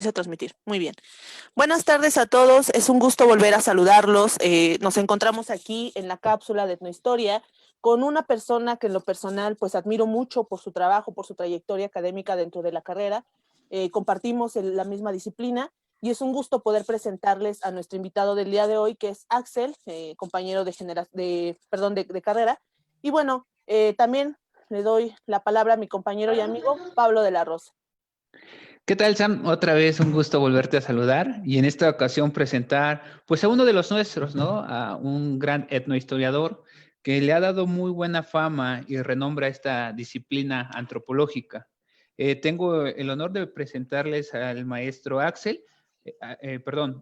A transmitir. Muy bien. Buenas tardes a todos. Es un gusto volver a saludarlos. Nos encontramos aquí en la cápsula de Etnohistoria con una persona que en lo personal pues admiro mucho por su trabajo, por su trayectoria académica dentro de la carrera. Compartimos la misma disciplina y es un gusto poder presentarles a nuestro invitado del día de hoy, que es Axel, compañero de carrera. Y bueno, también le doy la palabra a mi compañero y amigo Pablo de la Rosa. ¿Qué tal, Sam? Otra vez un gusto volverte a saludar y en esta ocasión presentar pues a uno de los nuestros, ¿no? A un gran etnohistoriador que le ha dado muy buena fama y renombre a esta disciplina antropológica. Tengo el honor de presentarles al maestro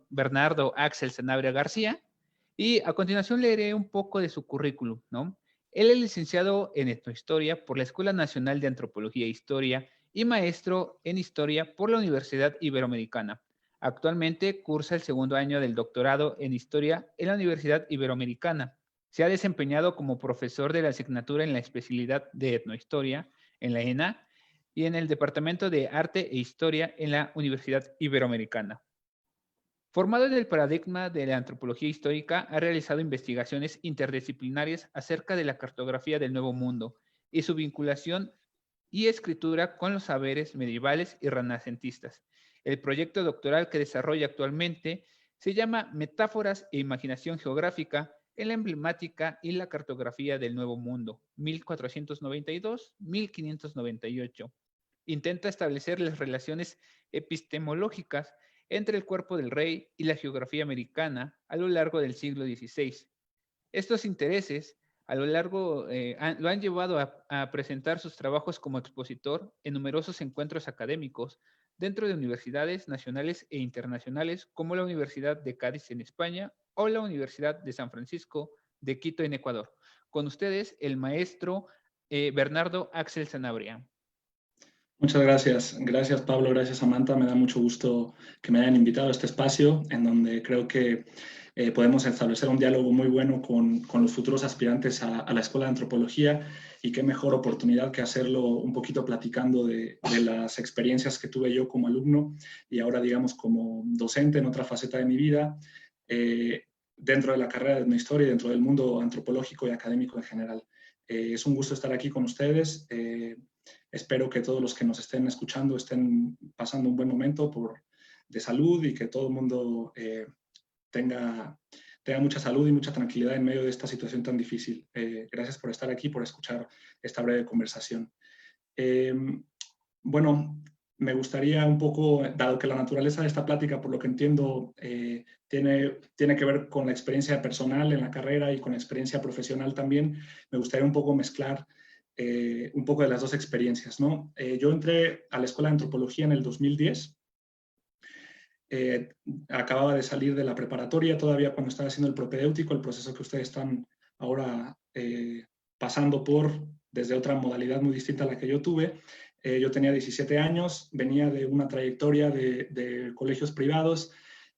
Bernardo Axel Sanabria García, y a continuación leeré un poco de su currículum, ¿no? Él es licenciado en etnohistoria por la Escuela Nacional de Antropología e Historia y maestro en Historia por la Universidad Iberoamericana. Actualmente cursa el segundo año del doctorado en Historia en la Universidad Iberoamericana. Se ha desempeñado como profesor de la asignatura en la especialidad de Etnohistoria en la ENA y en el Departamento de Arte e Historia en la Universidad Iberoamericana. Formado en el paradigma de la antropología histórica, ha realizado investigaciones interdisciplinarias acerca de la cartografía del Nuevo Mundo y su vinculación y escritura con los saberes medievales y renacentistas. El proyecto doctoral que desarrolla actualmente se llama Metáforas e Imaginación Geográfica en la emblemática y la cartografía del Nuevo Mundo, 1492-1598. Intenta establecer las relaciones epistemológicas entre el cuerpo del rey y la geografía americana a lo largo del siglo XVI. Estos intereses lo han llevado a presentar sus trabajos como expositor en numerosos encuentros académicos dentro de universidades nacionales e internacionales como la Universidad de Cádiz en España o la Universidad de San Francisco de Quito en Ecuador. Con ustedes, el maestro Bernardo Axel Sanabria. Muchas gracias. Gracias, Pablo. Gracias, Samantha. Me da mucho gusto que me hayan invitado a este espacio en donde creo que podemos establecer un diálogo muy bueno con los futuros aspirantes a la Escuela de Antropología, y qué mejor oportunidad que hacerlo un poquito platicando de las experiencias que tuve yo como alumno y ahora, digamos, como docente en otra faceta de mi vida, dentro de la carrera de Etnohistoria y dentro del mundo antropológico y académico en general. Es un gusto estar aquí con ustedes. Espero que todos los que nos estén escuchando estén pasando un buen momento de salud y que todo el mundo tenga mucha salud y mucha tranquilidad en medio de esta situación tan difícil. Gracias por estar aquí, por escuchar esta breve conversación. Bueno, me gustaría un poco, dado que la naturaleza de esta plática, por lo que entiendo, tiene que ver con la experiencia personal en la carrera y con la experiencia profesional también, me gustaría un poco mezclar un poco de las dos experiencias, ¿no? Yo entré a la Escuela de Antropología en el 2010. Acababa de salir de la preparatoria todavía cuando estaba haciendo el propedéutico, el proceso que ustedes están ahora pasando por desde otra modalidad muy distinta a la que yo tuve. Yo tenía 17 años, venía de una trayectoria de colegios privados,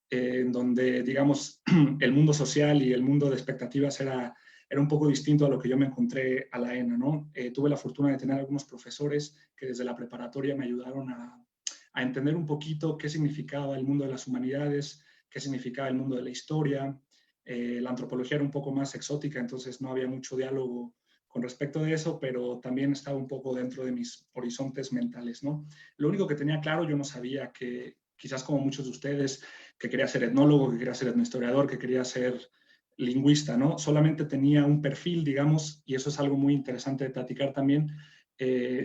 en donde, digamos, el mundo social y el mundo de expectativas era un poco distinto a lo que yo me encontré a la ENA, ¿no? Tuve la fortuna de tener algunos profesores que desde la preparatoria me ayudaron a entender un poquito qué significaba el mundo de las humanidades, qué significaba el mundo de la historia. La antropología era un poco más exótica, entonces no había mucho diálogo con respecto de eso, pero también estaba un poco dentro de mis horizontes mentales, ¿no? Lo único que tenía claro, yo no sabía que, quizás como muchos de ustedes, que quería ser etnólogo, que quería ser etnohistoriador, que quería ser lingüista, ¿no? Solamente tenía un perfil, digamos, y eso es algo muy interesante de platicar también.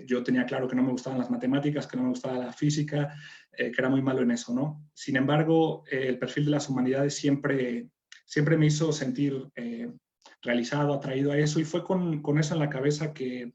Yo tenía claro que no me gustaban las matemáticas, que no me gustaba la física, que era muy malo en eso, ¿no? Sin embargo, el perfil de las humanidades siempre me hizo sentir realizado, atraído a eso, y fue con eso en la cabeza que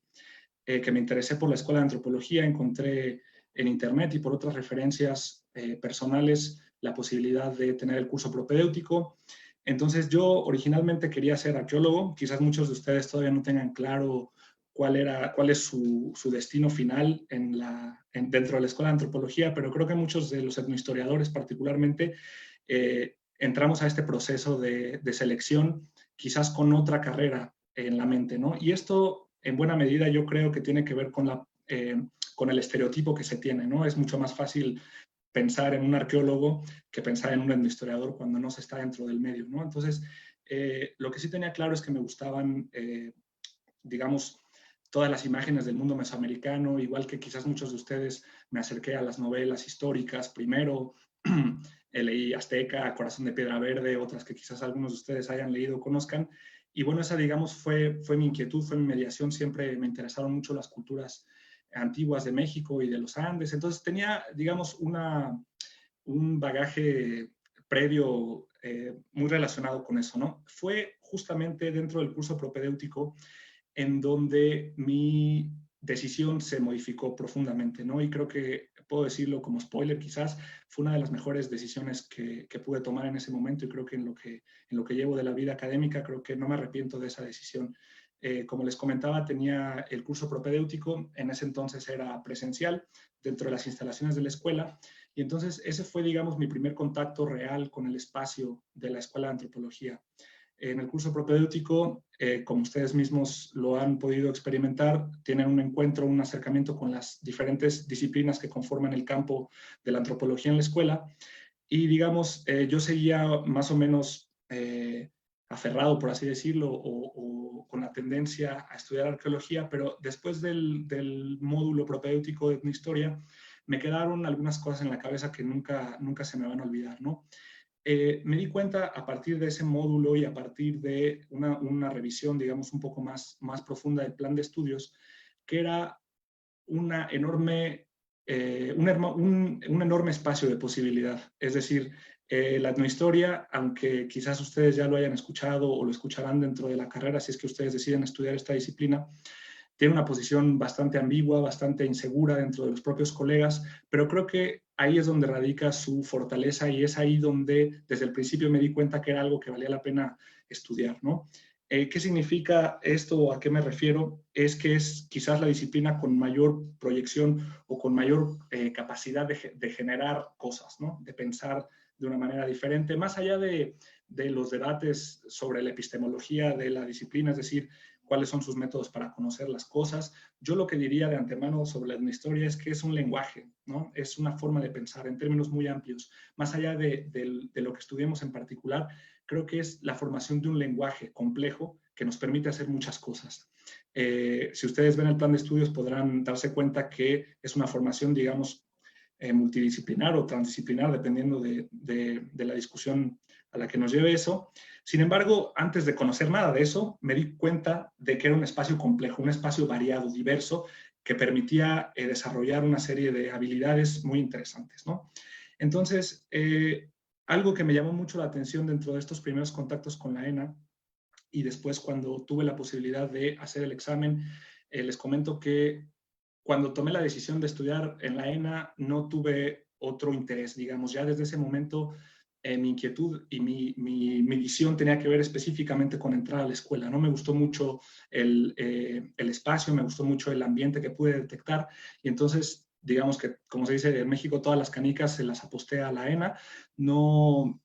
me interesé por la Escuela de Antropología. Encontré en internet y por otras referencias personales la posibilidad de tener el curso propedéutico. Entonces yo originalmente quería ser arqueólogo. Quizás muchos de ustedes todavía no tengan claro cuál es su destino final dentro de la Escuela de Antropología, pero creo que muchos de los etnohistoriadores particularmente entramos a este proceso de selección quizás con otra carrera en la mente, ¿no? Y esto, en buena medida, yo creo que tiene que ver con el estereotipo que se tiene, ¿no? Es mucho más fácil pensar en un arqueólogo que pensar en un etnohistoriador cuando no se está dentro del medio, ¿no? Entonces, lo que sí tenía claro es que me gustaban, digamos, todas las imágenes del mundo mesoamericano, igual que quizás muchos de ustedes me acerqué a las novelas históricas primero, leí Azteca, Corazón de Piedra Verde, otras que quizás algunos de ustedes hayan leído o conozcan, y bueno, esa digamos fue mi inquietud, fue mi mediación, siempre me interesaron mucho las culturas antiguas de México y de los Andes, entonces tenía, digamos, un bagaje previo muy relacionado con eso, ¿no? Fue justamente dentro del curso propedéutico en donde mi decisión se modificó profundamente, ¿no? Y creo que puedo decirlo como spoiler, quizás fue una de las mejores decisiones que pude tomar en ese momento y creo que en lo que llevo de la vida académica, creo que no me arrepiento de esa decisión. Como les comentaba, tenía el curso propedéutico, en ese entonces era presencial dentro de las instalaciones de la escuela y entonces ese fue, digamos, mi primer contacto real con el espacio de la Escuela de Antropología. En el curso propedéutico, como ustedes mismos lo han podido experimentar, tienen un encuentro, un acercamiento con las diferentes disciplinas que conforman el campo de la antropología en la escuela. Y digamos, yo seguía más o menos aferrado, por así decirlo, o con la tendencia a estudiar arqueología, pero después del módulo propedéutico de etnohistoria, me quedaron algunas cosas en la cabeza que nunca se me van a olvidar, ¿no? Me di cuenta a partir de ese módulo y a partir de una revisión, digamos, un poco más profunda del plan de estudios, que era una enorme, un enorme espacio de posibilidad. Es decir, la etnohistoria, aunque quizás ustedes ya lo hayan escuchado o lo escucharán dentro de la carrera, si es que ustedes deciden estudiar esta disciplina, tiene una posición bastante ambigua, bastante insegura dentro de los propios colegas, pero creo que ahí es donde radica su fortaleza y es ahí donde desde el principio me di cuenta que era algo que valía la pena estudiar, ¿no? ¿Qué significa esto o a qué me refiero? Es que es quizás la disciplina con mayor proyección o con mayor capacidad de generar cosas, ¿no? De pensar de una manera diferente, más allá de los debates sobre la epistemología de la disciplina, es decir, cuáles son sus métodos para conocer las cosas. Yo lo que diría de antemano sobre la etnohistoria es que es un lenguaje, ¿no? Es una forma de pensar en términos muy amplios. Más allá de lo que estudiemos en particular, creo que es la formación de un lenguaje complejo que nos permite hacer muchas cosas. Si ustedes ven el plan de estudios podrán darse cuenta que es una formación, digamos, multidisciplinar o transdisciplinar, dependiendo de la discusión a la que nos lleve eso. Sin embargo, antes de conocer nada de eso, me di cuenta de que era un espacio complejo, un espacio variado, diverso, que permitía desarrollar una serie de habilidades muy interesantes, ¿no? Entonces, algo que me llamó mucho la atención dentro de estos primeros contactos con la ENA y después cuando tuve la posibilidad de hacer el examen, les comento que cuando tomé la decisión de estudiar en la ENA no tuve otro interés, digamos, ya desde ese momento mi inquietud y mi visión tenía que ver específicamente con entrar a la escuela. No me gustó mucho el espacio, me gustó mucho el ambiente que pude detectar y entonces, digamos que, como se dice en México, todas las canicas se las aposté a la ENA. No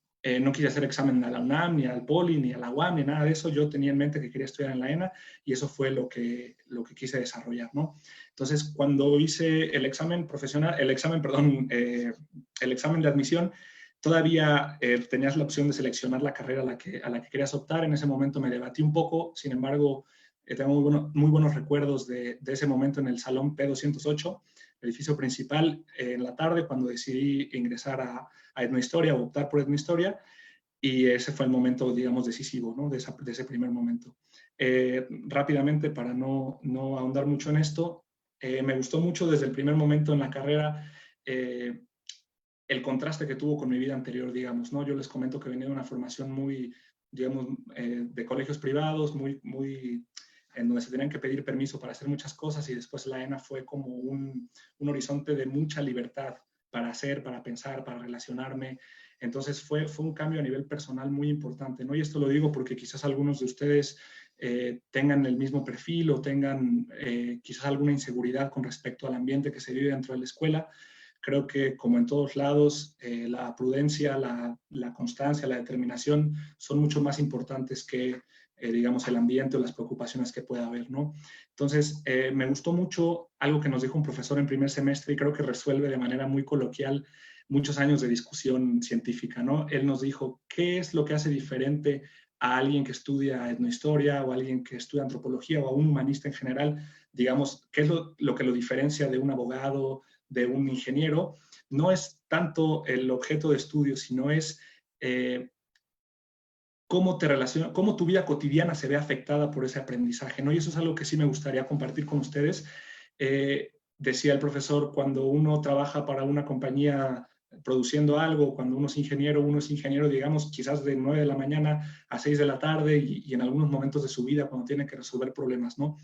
quise hacer examen a la UNAM, ni al POLI, ni a la UAM, ni nada de eso. Yo tenía en mente que quería estudiar en la ENA y eso fue lo que quise desarrollar, ¿no? Entonces, cuando hice el examen profesional, el examen de admisión, todavía tenías la opción de seleccionar la carrera a la que querías optar. En ese momento me debatí un poco, sin embargo, tengo muy buenos recuerdos de ese momento en el Salón P208, el edificio principal, en la tarde, cuando decidí ingresar a etnohistoria o optar por etnohistoria, y ese fue el momento, digamos, decisivo, ¿no? de ese primer momento. Rápidamente, para no ahondar mucho en esto, me gustó mucho desde el primer momento en la carrera el contraste que tuvo con mi vida anterior, digamos, ¿no? Yo les comento que venía de una formación muy, digamos, de colegios privados, muy en donde se tenían que pedir permiso para hacer muchas cosas y después la ENA fue como un horizonte de mucha libertad para hacer, para pensar, para relacionarme. Entonces fue un cambio a nivel personal muy importante, ¿no? Y esto lo digo porque quizás algunos de ustedes tengan el mismo perfil o tengan quizás alguna inseguridad con respecto al ambiente que se vive dentro de la escuela. Creo que, como en todos lados, la prudencia, la constancia, la determinación son mucho más importantes que, digamos, el ambiente o las preocupaciones que pueda haber, ¿no? Entonces, me gustó mucho algo que nos dijo un profesor en primer semestre y creo que resuelve de manera muy coloquial muchos años de discusión científica, ¿no? Él nos dijo, ¿qué es lo que hace diferente a alguien que estudia etnohistoria o a alguien que estudia antropología o a un humanista en general? Digamos, ¿qué es lo que lo diferencia de un abogado, de un ingeniero? No es tanto el objeto de estudio, sino es cómo te relaciona, cómo tu vida cotidiana se ve afectada por ese aprendizaje, ¿no? Y eso es algo que sí me gustaría compartir con ustedes. Decía el profesor, cuando uno trabaja para una compañía produciendo algo, cuando uno es ingeniero, digamos, quizás de 9 de la mañana a 6 de la tarde y en algunos momentos de su vida cuando tiene que resolver problemas, ¿no?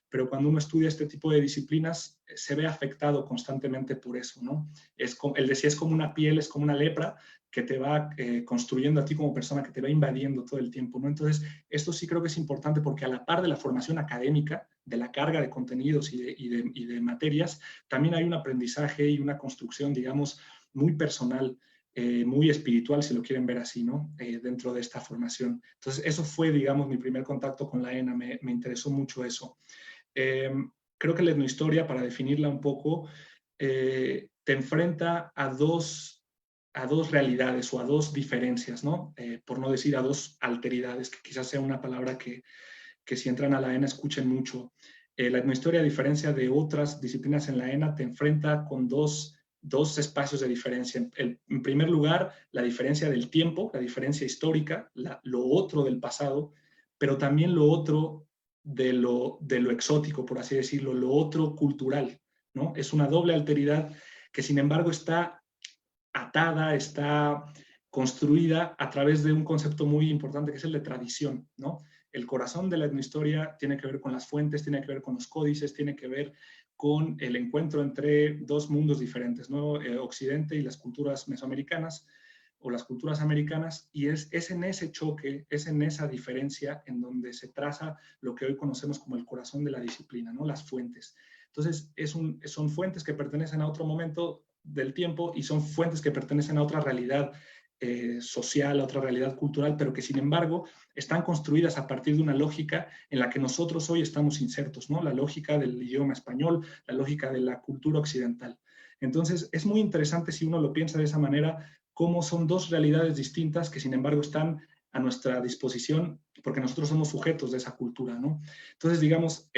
Pero cuando uno estudia este tipo de disciplinas, se ve afectado constantemente por eso, ¿no? Él decía, es como una piel, es como una lepra que te va construyendo a ti como persona, que te va invadiendo todo el tiempo, ¿no? Entonces, esto sí creo que es importante porque a la par de la formación académica, de la carga de contenidos y de materias, también hay un aprendizaje y una construcción, digamos, muy personal, muy espiritual, si lo quieren ver así, ¿no? Dentro de esta formación. Entonces, eso fue, digamos, mi primer contacto con la ENA, me interesó mucho eso. Creo que la etnohistoria, para definirla un poco, te enfrenta a dos realidades o a dos diferencias, ¿no? Por no decir a dos alteridades, que quizás sea una palabra que si entran a la ENA escuchen mucho. La etnohistoria, a diferencia de otras disciplinas en la ENA, te enfrenta con dos espacios de diferencia. En primer lugar, la diferencia del tiempo, la diferencia histórica, lo otro del pasado, pero también lo otro de lo exótico, por así decirlo, lo otro cultural, ¿no? Es una doble alteridad que, sin embargo, está atada, está construida a través de un concepto muy importante que es el de tradición, ¿no? El corazón de la etnohistoria tiene que ver con las fuentes, tiene que ver con los códices, tiene que ver con el encuentro entre dos mundos diferentes, ¿no? Occidente y las culturas mesoamericanas o las culturas americanas, y es en ese choque, es en esa diferencia en donde se traza lo que hoy conocemos como el corazón de la disciplina, ¿no? Las fuentes. Entonces, son fuentes que pertenecen a otro momento del tiempo y son fuentes que pertenecen a otra realidad social, a otra realidad cultural, pero que sin embargo están construidas a partir de una lógica en la que nosotros hoy estamos insertos, ¿no? La lógica del idioma español, la lógica de la cultura occidental. Entonces, es muy interesante si uno lo piensa de esa manera, cómo son dos realidades distintas que sin embargo están a nuestra disposición porque nosotros somos sujetos de esa cultura, ¿no? Entonces, digamos,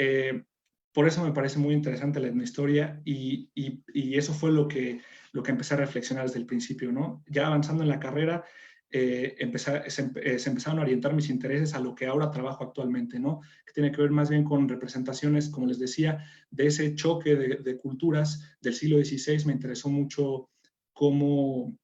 por eso me parece muy interesante la etnohistoria y eso fue lo que empecé a reflexionar desde el principio, ¿no? Ya avanzando en la carrera, se empezaron a orientar mis intereses a lo que ahora trabajo actualmente, ¿no? Que tiene que ver más bien con representaciones, como les decía, de ese choque de culturas del siglo XVI. Me interesó mucho cómo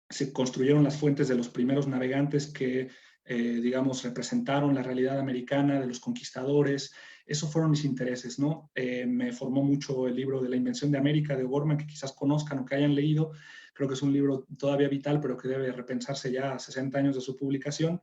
se construyeron las fuentes de los primeros navegantes que, digamos, representaron la realidad americana de los conquistadores. Esos fueron mis intereses, ¿no? Me formó mucho el libro de La Invención de América de O'Gorman, que quizás conozcan o que hayan leído. Creo que es un libro todavía vital, pero que debe repensarse ya a 60 años de su publicación.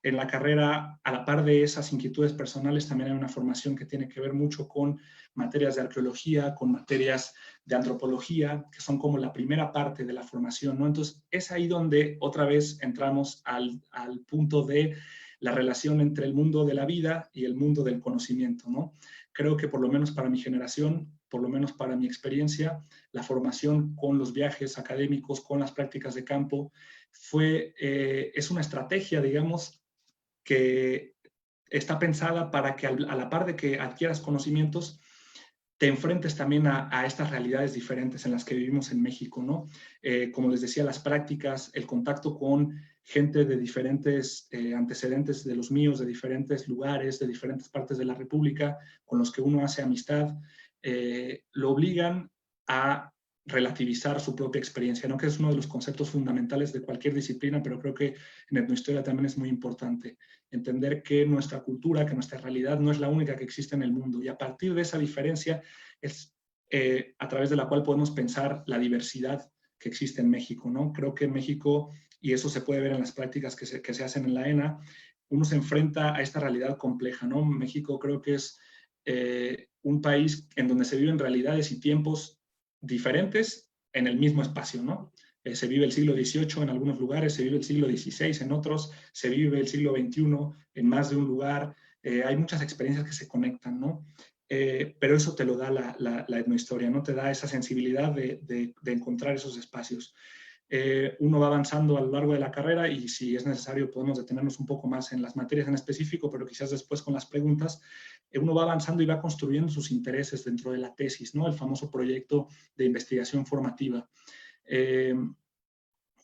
En la carrera, a la par de esas inquietudes personales, también hay una formación que tiene que ver mucho con materias de arqueología, con materias de antropología, que son como la primera parte de la formación, ¿no? Entonces, es ahí donde otra vez entramos al punto de la relación entre el mundo de la vida y el mundo del conocimiento, ¿no? Creo que por lo menos para mi generación, por lo menos para mi experiencia, la formación con los viajes académicos, con las prácticas de campo, es una estrategia, digamos, que está pensada para que a la par de que adquieras conocimientos, te enfrentes también a estas realidades diferentes en las que vivimos en México, ¿no? Como les decía, las prácticas, el contacto con gente de diferentes antecedentes de los míos, de diferentes lugares, de diferentes partes de la República, con los que uno hace amistad, lo obligan a relativizar su propia experiencia, ¿no? Que es uno de los conceptos fundamentales de cualquier disciplina, pero creo que en etnohistoria también es muy importante entender que nuestra cultura, que nuestra realidad no es la única que existe en el mundo, y a partir de esa diferencia es a través de la cual podemos pensar la diversidad que existe en México, ¿no? Creo que en México, y eso se puede ver en las prácticas que se hacen en la ENA, uno se enfrenta a esta realidad compleja, ¿no? México creo que es un país en donde se viven realidades y tiempos diferentes en el mismo espacio, ¿no? Se vive el siglo XVIII en algunos lugares, se vive el siglo XVI en otros, se vive el siglo XXI en más de un lugar. Hay muchas experiencias que se conectan, ¿no? pero eso te lo da la etnohistoria, ¿no? Te da esa sensibilidad de encontrar esos espacios. Uno va avanzando a lo largo de la carrera y si es necesario podemos detenernos un poco más en las materias en específico, pero quizás después con las preguntas, uno va avanzando y va construyendo sus intereses dentro de la tesis, ¿no? El famoso proyecto de investigación formativa.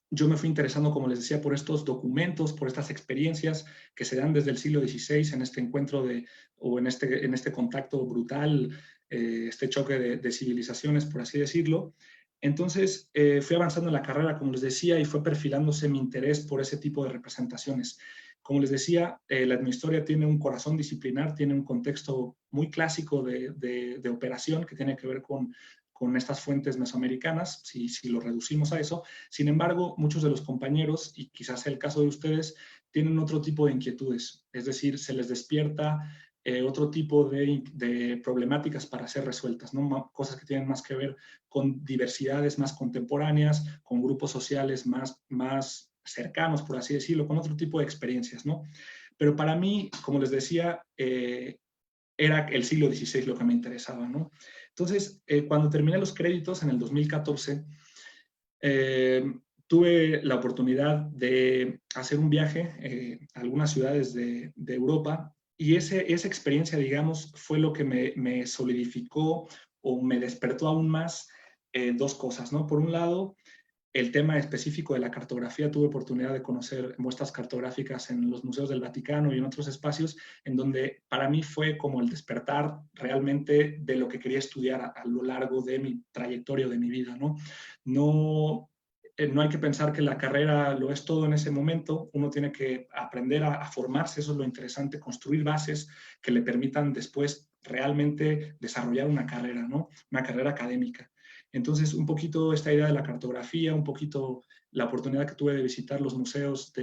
Yo me fui interesando, como les decía, por estos documentos, por estas experiencias que se dan desde el siglo XVI en este encuentro o en este contacto brutal, este choque de civilizaciones, por así decirlo. Entonces, fui avanzando en la carrera, como les decía, y fue perfilándose mi interés por ese tipo de representaciones. Como les decía, la etnohistoria tiene un corazón disciplinar, tiene un contexto muy clásico de operación que tiene que ver con estas fuentes mesoamericanas, si lo reducimos a eso. Sin embargo, muchos de los compañeros, y quizás sea el caso de ustedes, tienen otro tipo de inquietudes, es decir, se les despierta otro tipo de problemáticas para ser resueltas, ¿no? Cosas que tienen más que ver con diversidades más contemporáneas, con grupos sociales más cercanos, por así decirlo, con otro tipo de experiencias, ¿no? Pero para mí, como les decía, era el siglo XVI lo que me interesaba, ¿no? Entonces, cuando terminé los créditos en el 2014, tuve la oportunidad de hacer un viaje a algunas ciudades de Europa y esa experiencia, digamos, fue lo que me solidificó o me despertó aún más dos cosas, ¿no? Por un lado, el tema específico de la cartografía, tuve oportunidad de conocer muestras cartográficas en los museos del Vaticano y en otros espacios, en donde para mí fue como el despertar realmente de lo que quería estudiar a lo largo de mi trayectoria, de mi vida, ¿no? No hay que pensar que la carrera lo es todo en ese momento, uno tiene que aprender a formarse, eso es lo interesante, construir bases que le permitan después realmente desarrollar una carrera, ¿no? Una carrera académica. Entonces, un poquito esta idea de la cartografía, un poquito la oportunidad que tuve de visitar los museos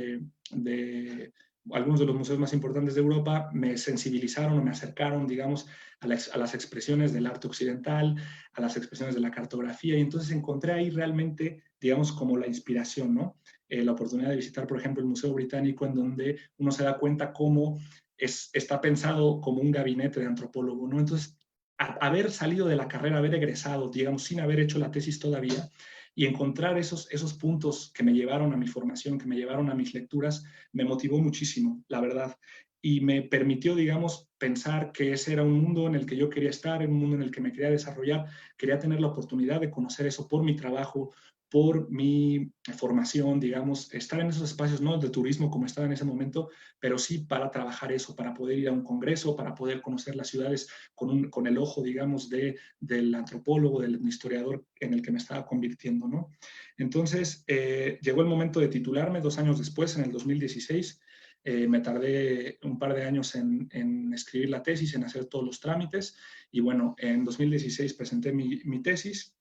algunos de los museos más importantes de Europa, me sensibilizaron o me acercaron, digamos, a las expresiones del arte occidental, a las expresiones de la cartografía, y entonces encontré ahí realmente, digamos, como la inspiración, ¿no? La oportunidad de visitar, por ejemplo, el Museo Británico, en donde uno se da cuenta cómo está pensado como un gabinete de antropólogo, ¿no? Entonces, haber salido de la carrera, haber egresado, digamos, sin haber hecho la tesis todavía, y encontrar esos puntos que me llevaron a mi formación, que me llevaron a mis lecturas, me motivó muchísimo, la verdad. Y me permitió, digamos, pensar que ese era un mundo en el que yo quería estar, un mundo en el que me quería desarrollar, quería tener la oportunidad de conocer eso por mi trabajo, por mi formación, digamos, estar en esos espacios, no de turismo como estaba en ese momento, pero sí para trabajar eso, para poder ir a un congreso, para poder conocer las ciudades con el ojo, digamos, del antropólogo, del historiador en el que me estaba convirtiendo, ¿no? Entonces, llegó el momento de titularme 2 años después, en el 2016. Me tardé un par de años en escribir la tesis, en hacer todos los trámites, y bueno, en 2016 presenté mi tesis,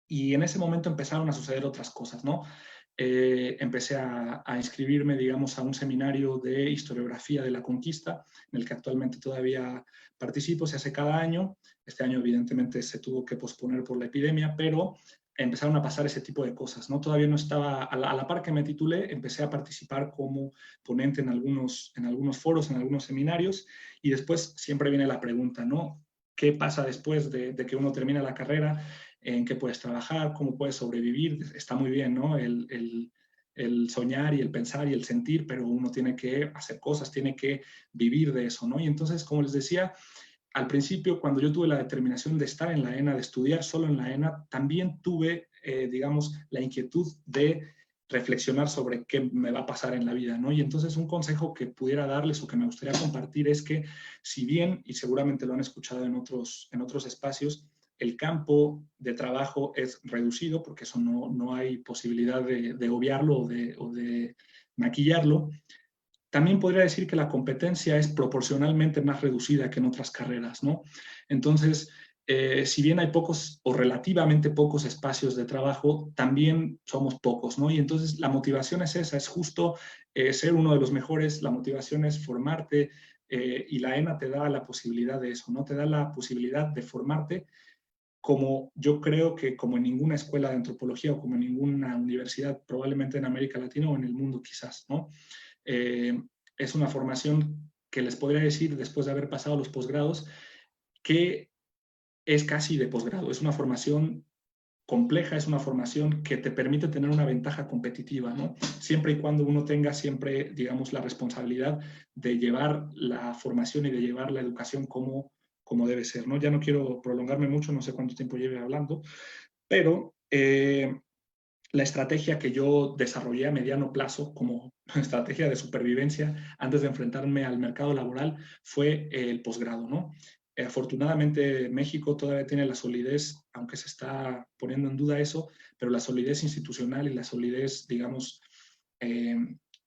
y en ese momento empezaron a suceder otras cosas, ¿no? Empecé a inscribirme, digamos, a un seminario de historiografía de la conquista, en el que actualmente todavía participo, se hace cada año. Este año, evidentemente, se tuvo que posponer por la epidemia, pero empezaron a pasar ese tipo de cosas, ¿no? Todavía no estaba, a la par que me titulé, empecé a participar como ponente en algunos foros, en algunos seminarios, y después siempre viene la pregunta, ¿no? ¿Qué pasa después de que uno termina la carrera? ¿En qué puedes trabajar? ¿Cómo puedes sobrevivir? Está muy bien, ¿no? El soñar y el pensar y el sentir, pero uno tiene que hacer cosas, tiene que vivir de eso, ¿no? Y entonces, como les decía, al principio, cuando yo tuve la determinación de estar en la ENA, de estudiar solo en la ENA, también tuve, digamos, la inquietud de reflexionar sobre qué me va a pasar en la vida, ¿no? Y entonces un consejo que pudiera darles o que me gustaría compartir es que, si bien, y seguramente lo han escuchado en otros espacios, el campo de trabajo es reducido, porque eso no hay posibilidad de obviarlo o de maquillarlo, también podría decir que la competencia es proporcionalmente más reducida que en otras carreras, ¿no? Entonces, si bien hay pocos o relativamente pocos espacios de trabajo, también somos pocos, ¿no? Y entonces la motivación es esa, es justo ser uno de los mejores, la motivación es formarte, y la ENA te da la posibilidad de eso, ¿no? Te da la posibilidad de formarte, como yo creo que como en ninguna escuela de antropología o como en ninguna universidad, probablemente en América Latina o en el mundo quizás, ¿no? Es una formación que les podría decir, después de haber pasado los posgrados, que es casi de posgrado. Es una formación compleja, es una formación que te permite tener una ventaja competitiva, ¿no? Siempre y cuando uno tenga siempre, digamos, la responsabilidad de llevar la formación y de llevar la educación como debe ser, ¿no? Ya no quiero prolongarme mucho, no sé cuánto tiempo lleve hablando, pero la estrategia que yo desarrollé a mediano plazo como estrategia de supervivencia antes de enfrentarme al mercado laboral fue el posgrado, ¿no? Afortunadamente México todavía tiene la solidez, aunque se está poniendo en duda eso, pero la solidez institucional y la solidez, digamos, eh,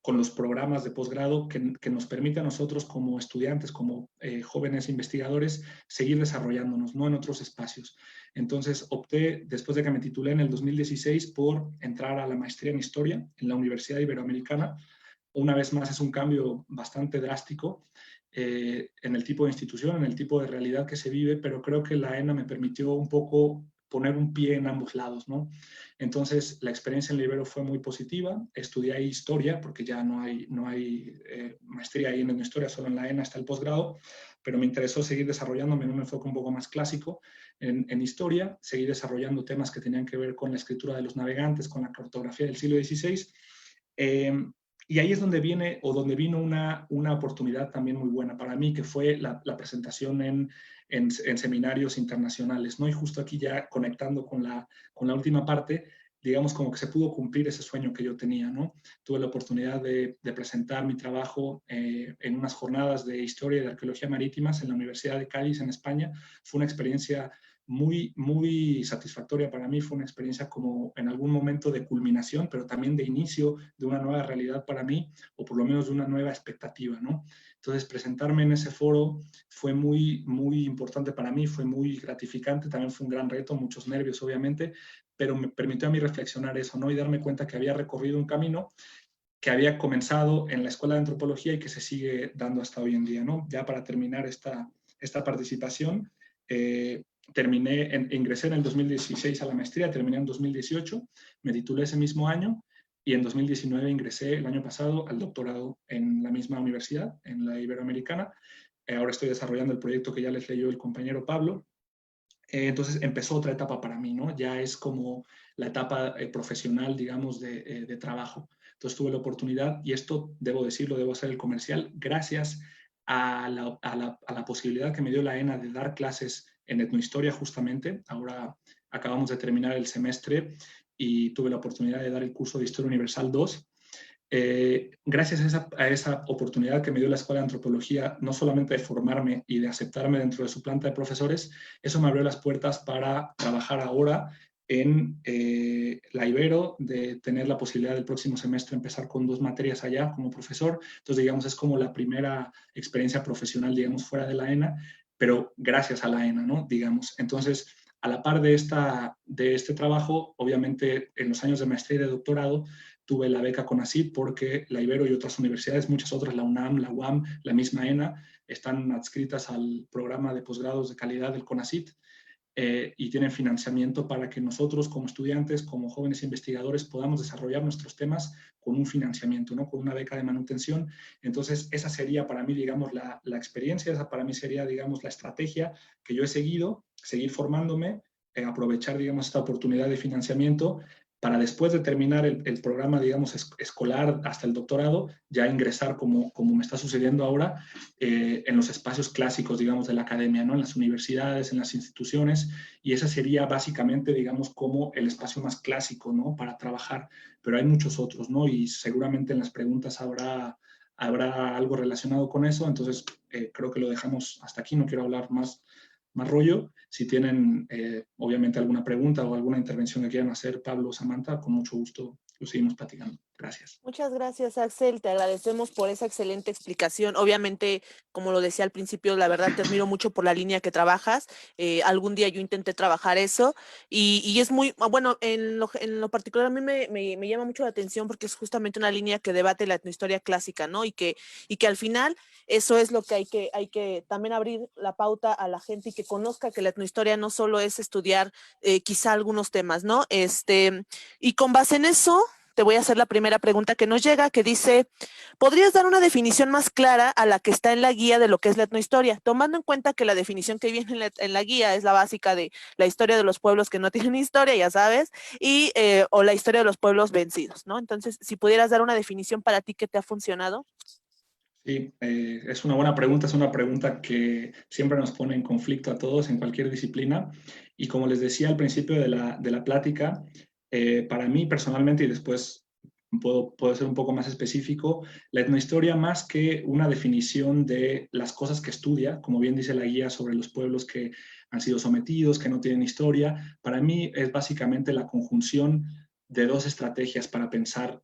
con los programas de posgrado que nos permite a nosotros como estudiantes, como jóvenes investigadores, seguir desarrollándonos, ¿no? En otros espacios. Entonces opté, después de que me titulé en el 2016, por entrar a la maestría en Historia en la Universidad Iberoamericana. Una vez más es un cambio bastante drástico en el tipo de institución, en el tipo de realidad que se vive, pero creo que la ENA me permitió un poco poner un pie en ambos lados, ¿no? Entonces, la experiencia en la Ibero fue muy positiva. Estudié ahí historia, porque ya no hay maestría ahí en historia, solo en la ENA está el posgrado, pero me interesó seguir desarrollándome en un enfoque un poco más clásico en historia, seguir desarrollando temas que tenían que ver con la escritura de los navegantes, con la cartografía del siglo XVI. Y ahí es donde viene o donde vino una oportunidad también muy buena para mí, que fue la presentación en seminarios internacionales, ¿no? Y justo aquí ya conectando con la última parte, digamos como que se pudo cumplir ese sueño que yo tenía, ¿no? Tuve la oportunidad de presentar mi trabajo en unas jornadas de historia y de arqueología marítimas en la Universidad de Cádiz, en España. Fue una experiencia muy, muy satisfactoria para mí. Fue una experiencia como en algún momento de culminación, pero también de inicio de una nueva realidad para mí, o por lo menos de una nueva expectativa, ¿no? Entonces, presentarme en ese foro fue muy, muy importante para mí, fue muy gratificante, también fue un gran reto, muchos nervios, obviamente, pero me permitió a mí reflexionar eso, ¿no? Y darme cuenta que había recorrido un camino que había comenzado en la Escuela de Antropología y que se sigue dando hasta hoy en día, ¿no? Ya para terminar esta participación, ingresé en el 2016 a la maestría, terminé en 2018, me titulé ese mismo año y en 2019 ingresé el año pasado al doctorado en la misma universidad, en la Iberoamericana. Ahora estoy desarrollando el proyecto que ya les leyó el compañero Pablo. Entonces empezó otra etapa para mí, ¿no? Ya es como la etapa profesional, digamos, de trabajo. Entonces tuve la oportunidad, y esto debo decirlo, debo hacer el comercial, gracias a la posibilidad que me dio la ENA de dar clases en etnohistoria justamente. Ahora acabamos de terminar el semestre y tuve la oportunidad de dar el curso de Historia Universal 2. Gracias a esa oportunidad que me dio la Escuela de Antropología, no solamente de formarme y de aceptarme dentro de su planta de profesores, eso me abrió las puertas para trabajar ahora en la Ibero, de tener la posibilidad del próximo semestre empezar con 2 materias allá como profesor. Entonces, digamos, es como la primera experiencia profesional, digamos, fuera de la ENA, pero gracias a la ENA, ¿no? Digamos. Entonces, a la par de este trabajo, obviamente, en los años de maestría y de doctorado, tuve la beca CONACYT porque la Ibero y otras universidades, muchas otras, la UNAM, la UAM, la misma ENA, están adscritas al programa de posgrados de calidad del CONACYT y tienen financiamiento para que nosotros como estudiantes, como jóvenes investigadores, podamos desarrollar nuestros temas con un financiamiento, ¿no? Con una beca de manutención. Entonces, esa sería para mí, digamos, la experiencia, esa para mí sería, digamos, la estrategia que yo he seguido, seguir formándome, aprovechar, digamos, esta oportunidad de financiamiento para después de terminar el programa, digamos, escolar hasta el doctorado, ya ingresar como me está sucediendo ahora en los espacios clásicos, digamos, de la academia, ¿no? En las universidades, en las instituciones, y ese sería básicamente, digamos, como el espacio más clásico, ¿no? Para trabajar, pero hay muchos otros, ¿no? Y seguramente en las preguntas habrá algo relacionado con eso, entonces creo que lo dejamos hasta aquí, no quiero hablar más rollo. Si tienen, obviamente, alguna pregunta o alguna intervención que quieran hacer, Pablo o Samantha, con mucho gusto lo seguimos platicando. Gracias. Muchas gracias, Axel. Te agradecemos por esa excelente explicación. Obviamente, como lo decía al principio, la verdad te admiro mucho por la línea que trabajas. Algún día yo intenté trabajar eso y es muy, bueno, en lo particular a mí me llama mucho la atención porque es justamente una línea que debate la etnohistoria clásica, ¿no? Y que al final eso es lo que hay que también abrir la pauta a la gente y que conozca que la etnohistoria no solo es estudiar quizá algunos temas, ¿no? Y con base en eso te voy a hacer la primera pregunta que nos llega, que dice, ¿podrías dar una definición más clara a la que está en la guía de lo que es la etnohistoria? Tomando en cuenta que la definición que viene en la guía es la básica de la historia de los pueblos que no tienen historia, ya sabes, y o la historia de los pueblos vencidos, ¿no? Entonces, si pudieras dar una definición para ti que te ha funcionado. Sí, es una buena pregunta, es una pregunta que siempre nos pone en conflicto a todos en cualquier disciplina. Y como les decía al principio de la plática, para mí personalmente, y después puedo ser un poco más específico, la etnohistoria más que una definición de las cosas que estudia, como bien dice la guía sobre los pueblos que han sido sometidos, que no tienen historia, para mí es básicamente la conjunción de dos estrategias para pensar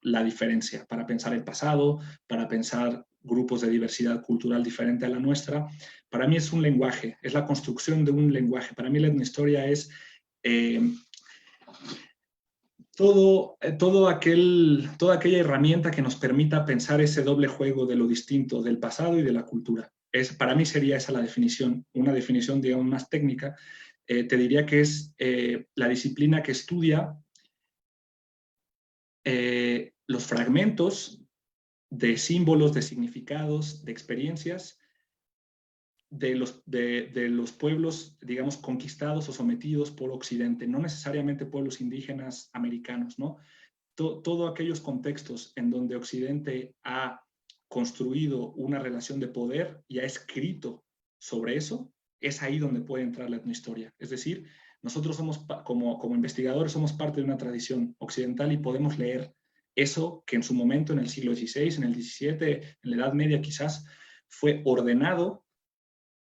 la diferencia, para pensar el pasado, para pensar grupos de diversidad cultural diferente a la nuestra. Para mí es un lenguaje, es la construcción de un lenguaje. Para mí la etnohistoria es toda aquella herramienta que nos permita pensar ese doble juego de lo distinto del pasado y de la cultura. Para mí sería esa la definición, una definición, digamos, más técnica. Te diría que es la disciplina que estudia los fragmentos de símbolos, de significados, de experiencias de los pueblos, digamos, conquistados o sometidos por Occidente, no necesariamente pueblos indígenas americanos, ¿no? Todos aquellos contextos en donde Occidente ha construido una relación de poder y ha escrito sobre eso, es ahí donde puede entrar la etnohistoria. Es decir, nosotros somos, como investigadores, somos parte de una tradición occidental y podemos leer eso que en su momento, en el siglo XVI, en el XVII, en la Edad Media quizás, fue ordenado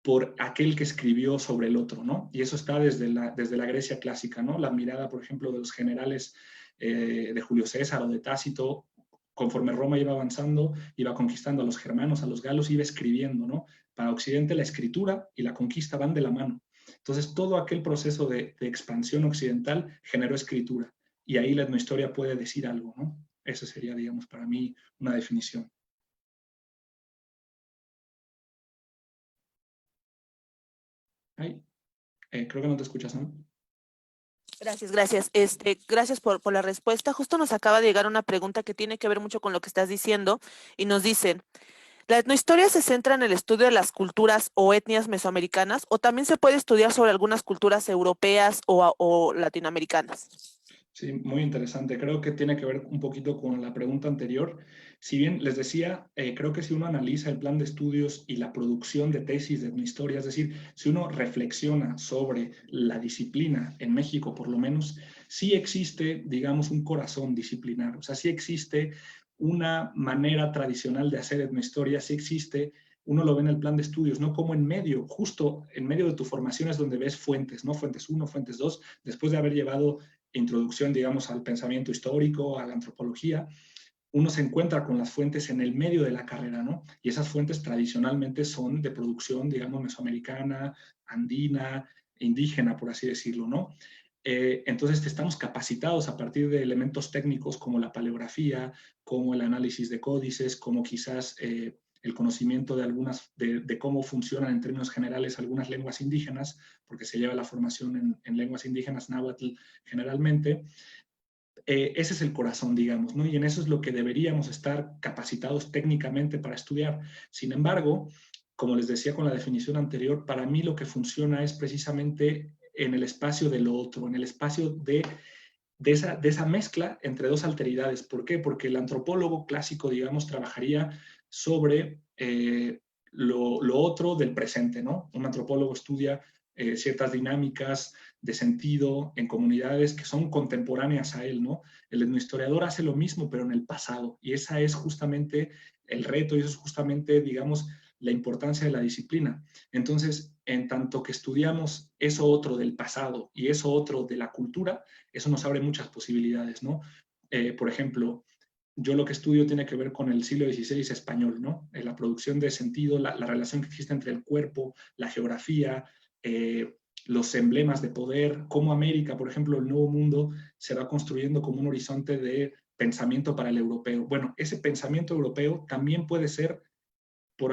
por aquel que escribió sobre el otro, ¿no? Y eso está desde la Grecia clásica, ¿no? La mirada, por ejemplo, de los generales de Julio César o de Tácito, conforme Roma iba avanzando, iba conquistando a los germanos, a los galos, iba escribiendo, ¿no? Para Occidente la escritura y la conquista van de la mano. Entonces, todo aquel proceso de expansión occidental generó escritura. Y ahí la etnohistoria puede decir algo, ¿no? Esa sería, digamos, para mí una definición. Ay, creo que no te escuchas, ¿no? Gracias, gracias. Gracias por la respuesta. Justo nos acaba de llegar una pregunta que tiene que ver mucho con lo que estás diciendo y nos dicen, ¿la etnohistoria se centra en el estudio de las culturas o etnias mesoamericanas o también se puede estudiar sobre algunas culturas europeas o latinoamericanas? Sí, muy interesante. Creo que tiene que ver un poquito con la pregunta anterior. Si bien les decía, creo que si uno analiza el plan de estudios y la producción de tesis de etnohistoria, es decir, si uno reflexiona sobre la disciplina en México, por lo menos, sí existe, digamos, un corazón disciplinar. O sea, sí existe una manera tradicional de hacer etnohistoria, sí existe. Uno lo ve en el plan de estudios, no como en medio, justo en medio de tu formación es donde ves fuentes, ¿no? Fuentes 1, fuentes 2, después de haber llevado introducción, digamos, al pensamiento histórico, a la antropología, uno se encuentra con las fuentes en el medio de la carrera, ¿no? Y esas fuentes tradicionalmente son de producción, digamos, mesoamericana, andina, indígena, por así decirlo, ¿no? Entonces estamos capacitados a partir de elementos técnicos como la paleografía, como el análisis de códices, como quizás el conocimiento de cómo funcionan en términos generales algunas lenguas indígenas, porque se lleva la formación en lenguas indígenas, náhuatl generalmente. Ese es el corazón, digamos, ¿no? Y en eso es lo que deberíamos estar capacitados técnicamente para estudiar. Sin embargo, como les decía con la definición anterior, para mí lo que funciona es precisamente en el espacio de lo otro, en el espacio de esa mezcla entre dos alteridades. ¿Por qué? Porque el antropólogo clásico, digamos, trabajaría sobre lo otro del presente, ¿no? Un antropólogo estudia ciertas dinámicas de sentido en comunidades que son contemporáneas a él, ¿no? El etnohistoriador hace lo mismo, pero en el pasado, y esa es justamente el reto, y eso es justamente, digamos, la importancia de la disciplina. Entonces, en tanto que estudiamos eso otro del pasado y eso otro de la cultura, eso nos abre muchas posibilidades, ¿no? Por ejemplo, yo lo que estudio tiene que ver con el siglo XVI español, ¿no? La producción de sentido, la relación que existe entre el cuerpo, la geografía, los emblemas de poder, cómo América, por ejemplo, el Nuevo Mundo, se va construyendo como un horizonte de pensamiento para el europeo. Bueno, ese pensamiento europeo también puede ser, de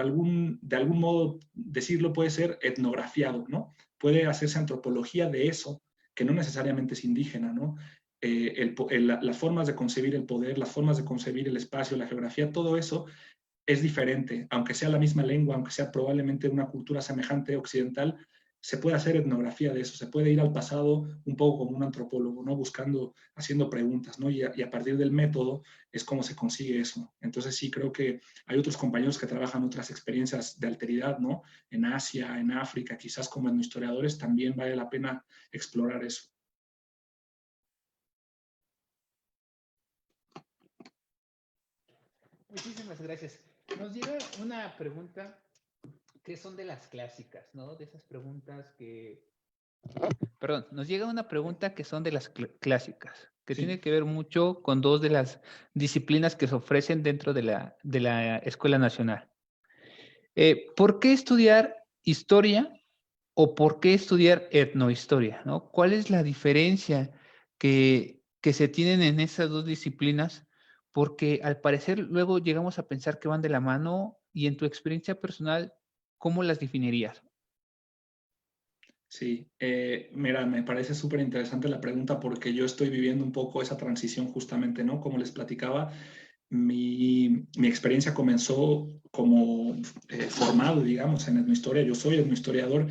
algún modo decirlo, puede ser etnografiado, ¿no? Puede hacerse antropología de eso, que no necesariamente es indígena, ¿no? las formas de concebir el poder, las formas de concebir el espacio, la geografía, todo eso es diferente, aunque sea la misma lengua, aunque sea probablemente una cultura semejante occidental, se puede hacer etnografía de eso, se puede ir al pasado un poco como un antropólogo, ¿no? Buscando, haciendo preguntas, ¿no? Y a partir del método es como se consigue eso. Entonces sí creo que hay otros compañeros que trabajan otras experiencias de alteridad, ¿no? En Asia, en África, quizás como etnohistoriadores, también vale la pena explorar eso. Muchísimas gracias. Nos llega una pregunta que son de las clásicas, ¿no? De esas preguntas que... Perdón, nos llega una pregunta que son de las clásicas, que Sí. tiene que ver mucho con dos de las disciplinas que se ofrecen dentro de la Escuela Nacional. ¿Por qué estudiar historia o por qué estudiar etnohistoria, ¿no? ¿Cuál es la diferencia que se tienen en esas dos disciplinas? Porque al parecer luego llegamos a pensar que van de la mano y en tu experiencia personal, ¿cómo las definirías? Sí, mira, me parece súper interesante la pregunta porque yo estoy viviendo un poco esa transición justamente, ¿no? Como les platicaba, mi experiencia comenzó como formado, digamos, en etnohistoria. Yo soy etnohistoriador.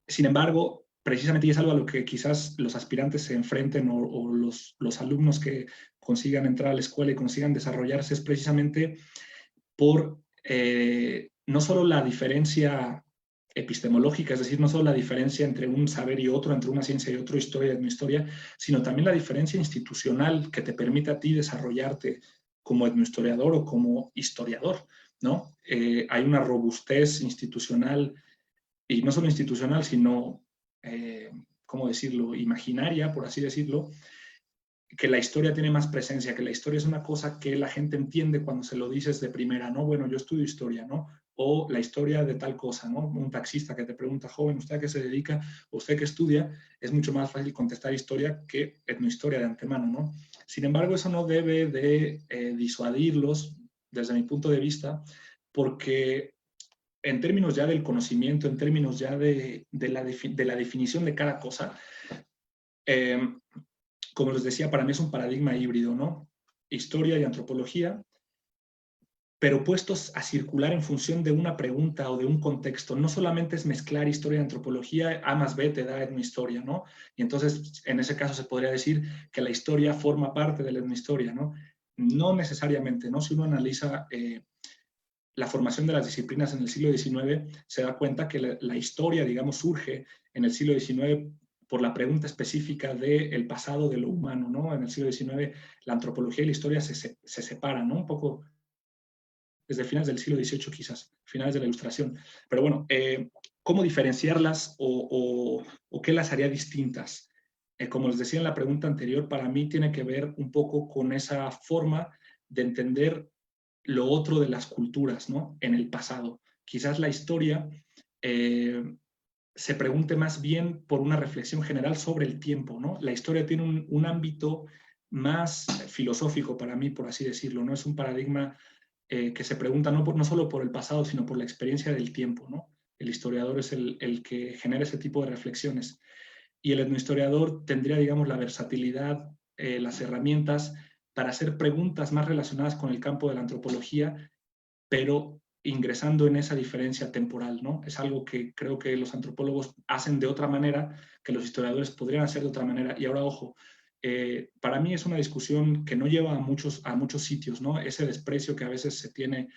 Sin embargo, precisamente, y es algo a lo que quizás los aspirantes se enfrenten o los alumnos que consigan entrar a la escuela y consigan desarrollarse, es precisamente por no solo la diferencia epistemológica, es decir, no solo la diferencia entre un saber y otro, entre una ciencia y otra, historia y etnohistoria, sino también la diferencia institucional que te permite a ti desarrollarte como etnohistoriador o como historiador, ¿no? Hay una robustez institucional, y no solo institucional, sino, ¿cómo decirlo?, imaginaria, por así decirlo, que la historia tiene más presencia, que la historia es una cosa que la gente entiende cuando se lo dices de primera, ¿no? Bueno, yo estudio historia, ¿no? O la historia de tal cosa, ¿no? Un taxista que te pregunta, joven, ¿usted a qué se dedica? ¿O usted qué estudia? Es mucho más fácil contestar historia que etnohistoria de antemano, ¿no? Sin embargo, eso no debe de disuadirlos, desde mi punto de vista, porque en términos ya del conocimiento, en términos ya de la definición de cada cosa, eh, como les decía, para mí es un paradigma híbrido, ¿no? Historia y antropología, pero puestos a circular en función de una pregunta o de un contexto. No solamente es mezclar historia y antropología, A más B te da etnohistoria, ¿no? Y entonces, en ese caso se podría decir que la historia forma parte de la etnohistoria, ¿no? No necesariamente, ¿no? Si uno analiza la formación de las disciplinas en el siglo XIX, se da cuenta que la historia, digamos, surge en el siglo XIX por la pregunta específica del pasado de lo humano, ¿no? En el siglo XIX la antropología y la historia se separan, ¿no? Un poco desde finales del siglo XVIII quizás, finales de la Ilustración. Pero bueno, ¿cómo diferenciarlas o qué las haría distintas? Como les decía en la pregunta anterior, para mí tiene que ver un poco con esa forma de entender lo otro de las culturas, ¿no? En el pasado. Quizás la historia se pregunte más bien por una reflexión general sobre el tiempo, ¿no? La historia tiene un ámbito más filosófico para mí, por así decirlo, ¿no? Es un paradigma que se pregunta no solo por el pasado, sino por la experiencia del tiempo, ¿no? El historiador es el que genera ese tipo de reflexiones. Y el etnohistoriador tendría, digamos, la versatilidad, las herramientas para hacer preguntas más relacionadas con el campo de la antropología, pero ingresando en esa diferencia temporal, ¿no? Es algo que creo que los antropólogos hacen de otra manera, que los historiadores podrían hacer de otra manera. Y ahora, ojo, para mí es una discusión que no lleva a muchos sitios, ¿no? Ese desprecio que a veces se tiene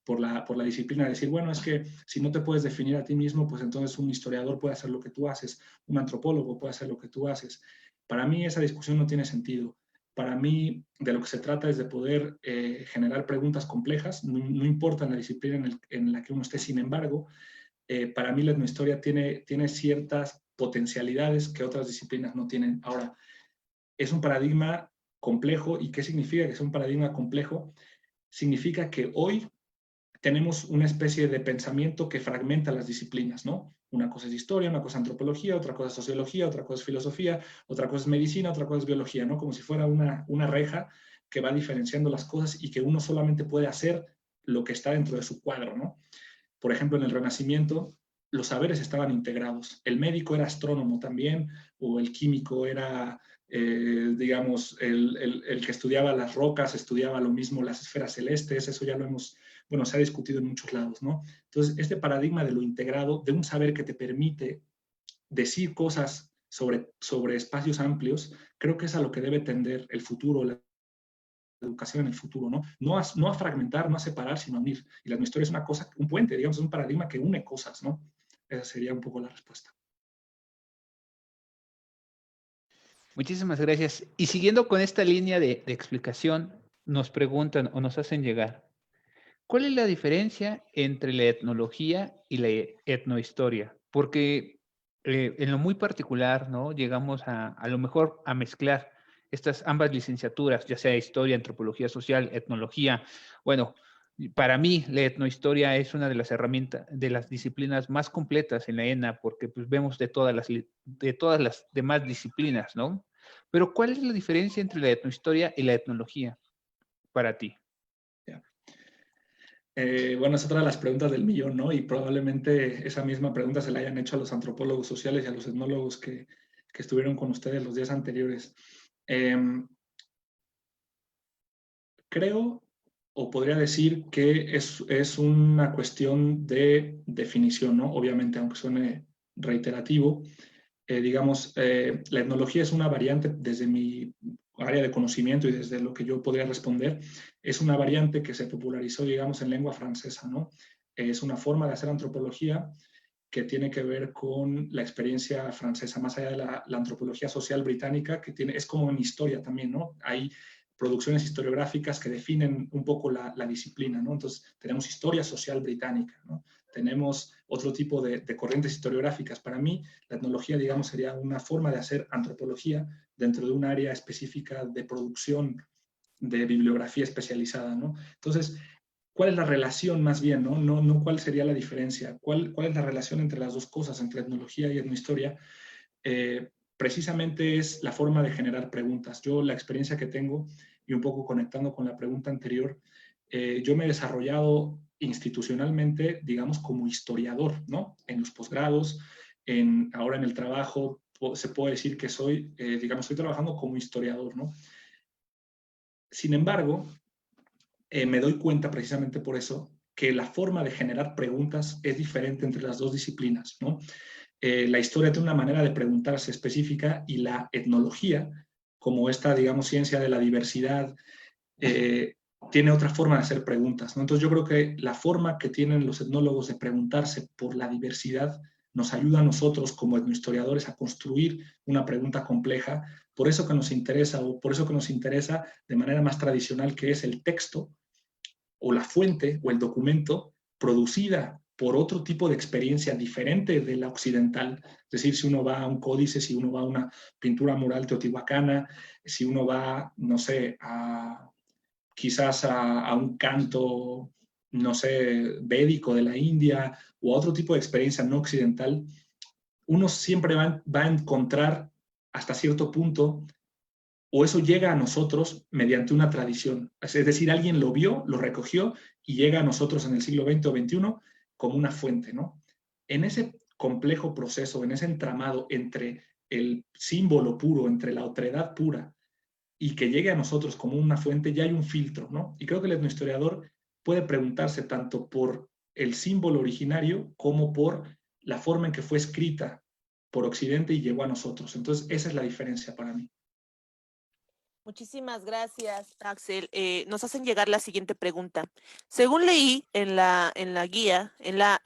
por la disciplina de decir, bueno, es que si no te puedes definir a ti mismo, pues entonces un historiador puede hacer lo que tú haces, un antropólogo puede hacer lo que tú haces. Para mí esa discusión no tiene sentido. Para mí de lo que se trata es de poder generar preguntas complejas, no importa en la disciplina en la que uno esté. Sin embargo, para mí la etnohistoria tiene ciertas potencialidades que otras disciplinas no tienen. Ahora, es un paradigma complejo. ¿Y qué significa que es un paradigma complejo? Significa que hoy tenemos una especie de pensamiento que fragmenta las disciplinas, ¿no? Una cosa es historia, una cosa es antropología, otra cosa es sociología, otra cosa es filosofía, otra cosa es medicina, otra cosa es biología, ¿no? Como si fuera una reja que va diferenciando las cosas y que uno solamente puede hacer lo que está dentro de su cuadro, ¿no? Por ejemplo, en el Renacimiento, los saberes estaban integrados. El médico era astrónomo también, o el químico era, digamos, el que estudiaba las rocas, estudiaba lo mismo las esferas celestes, eso ya lo hemos, bueno, se ha discutido en muchos lados, ¿no? Entonces, este paradigma de lo integrado, de un saber que te permite decir cosas sobre espacios amplios, creo que es a lo que debe tender el futuro, la educación en el futuro, ¿no? No a fragmentar, no a separar, sino a unir. Y la etnohistoria es una cosa, un puente, digamos, es un paradigma que une cosas, ¿no? Esa sería un poco la respuesta. Muchísimas gracias. Y siguiendo con esta línea de explicación, nos preguntan o nos hacen llegar, ¿cuál es la diferencia entre la etnología y la etnohistoria? Porque en lo muy particular, ¿no? Llegamos a lo mejor a mezclar estas ambas licenciaturas, ya sea historia, antropología social, etnología. Bueno, para mí la etnohistoria es una de las herramientas, de las disciplinas más completas en la ENA, porque pues vemos de todas las demás disciplinas, ¿no? Pero ¿cuál es la diferencia entre la etnohistoria y la etnología para ti? Bueno, es otra de las preguntas del millón, ¿no? Y probablemente esa misma pregunta se la hayan hecho a los antropólogos sociales y a los etnólogos que estuvieron con ustedes los días anteriores. Creo, o podría decir que es una cuestión de definición, ¿no? Obviamente, aunque suene reiterativo, digamos, la etnología es una variante desde mi área de conocimiento y desde lo que yo podría responder, es una variante que se popularizó, digamos, en lengua francesa, ¿no? Es una forma de hacer antropología que tiene que ver con la experiencia francesa, más allá de la antropología social británica, que es como en historia también, ¿no? Hay producciones historiográficas que definen un poco la disciplina, ¿no? Entonces, tenemos historia social británica, ¿no? Tenemos otro tipo de corrientes historiográficas. Para mí, la etnología, digamos, sería una forma de hacer antropología dentro de un área específica de producción de bibliografía especializada, ¿no? Entonces, ¿cuál es la relación más bien, no? No cuál sería la diferencia. ¿Cuál es la relación entre las dos cosas, entre etnología y etnohistoria? Precisamente es la forma de generar preguntas. Yo, la experiencia que tengo, y un poco conectando con la pregunta anterior, yo me he desarrollado institucionalmente, digamos, como historiador, ¿no? En los posgrados, ahora en el trabajo, se puede decir que soy, digamos, estoy trabajando como historiador, ¿no? Sin embargo, me doy cuenta precisamente por eso que la forma de generar preguntas es diferente entre las dos disciplinas, ¿no? La historia tiene una manera de preguntarse específica y la etnología, como esta, digamos, ciencia de la diversidad, tiene otra forma de hacer preguntas, ¿no? Entonces yo creo que la forma que tienen los etnólogos de preguntarse por la diversidad nos ayuda a nosotros como etnohistoriadores a construir una pregunta compleja, por eso que nos interesa, o por eso que nos interesa de manera más tradicional, que es el texto o la fuente o el documento producida por otro tipo de experiencia diferente de la occidental. Es decir, si uno va a un códice, si uno va a una pintura mural teotihuacana, si uno va, no sé, quizás a un canto, no sé, védico de la India o a otro tipo de experiencia no occidental, uno siempre va a encontrar hasta cierto punto, o eso llega a nosotros mediante una tradición. Es decir, alguien lo vio, lo recogió y llega a nosotros en el siglo XX o XXI como una fuente, ¿no? En ese complejo proceso, en ese entramado entre el símbolo puro, entre la otredad pura y que llegue a nosotros como una fuente, ya hay un filtro, ¿no? Y creo que el etnohistoriador puede preguntarse tanto por el símbolo originario como por la forma en que fue escrita por Occidente y llegó a nosotros. Entonces, esa es la diferencia para mí. Muchísimas gracias, Axel. Nos hacen llegar la siguiente pregunta. Según leí en la guía, la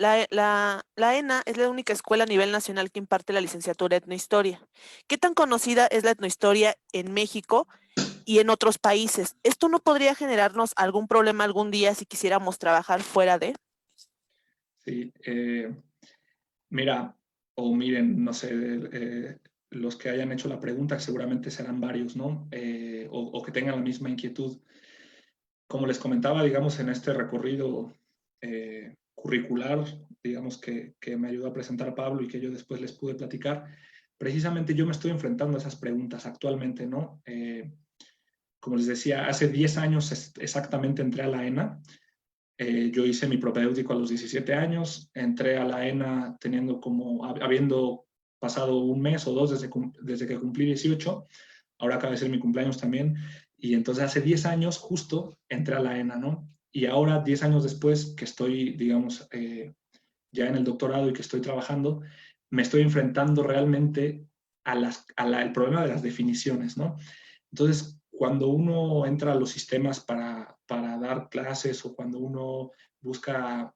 ENA es la única escuela a nivel nacional que imparte la licenciatura en etnohistoria. ¿Qué tan conocida es la etnohistoria en México y en otros países? ¿Esto no podría generarnos algún problema algún día si quisiéramos trabajar fuera de? Sí, mira, o miren, no sé, los que hayan hecho la pregunta seguramente serán varios, ¿no? O que tengan la misma inquietud. Como les comentaba, digamos, en este recorrido curricular, digamos, que me ayudó a presentar Pablo y que yo después les pude platicar, precisamente yo me estoy enfrentando a esas preguntas actualmente, ¿no? Como les decía, hace 10 años exactamente entré a la ENA. Yo hice mi propedéutico a los 17 años, entré a la ENA habiendo pasado un mes o dos desde que cumplí 18, ahora acaba de ser mi cumpleaños también, y entonces hace 10 años justo entré a la ENA, ¿no? Y ahora, 10 años después que estoy, digamos, ya en el doctorado y que estoy trabajando, me estoy enfrentando realmente al problema de las definiciones, ¿no? Entonces, cuando uno entra a los sistemas para dar clases o cuando uno busca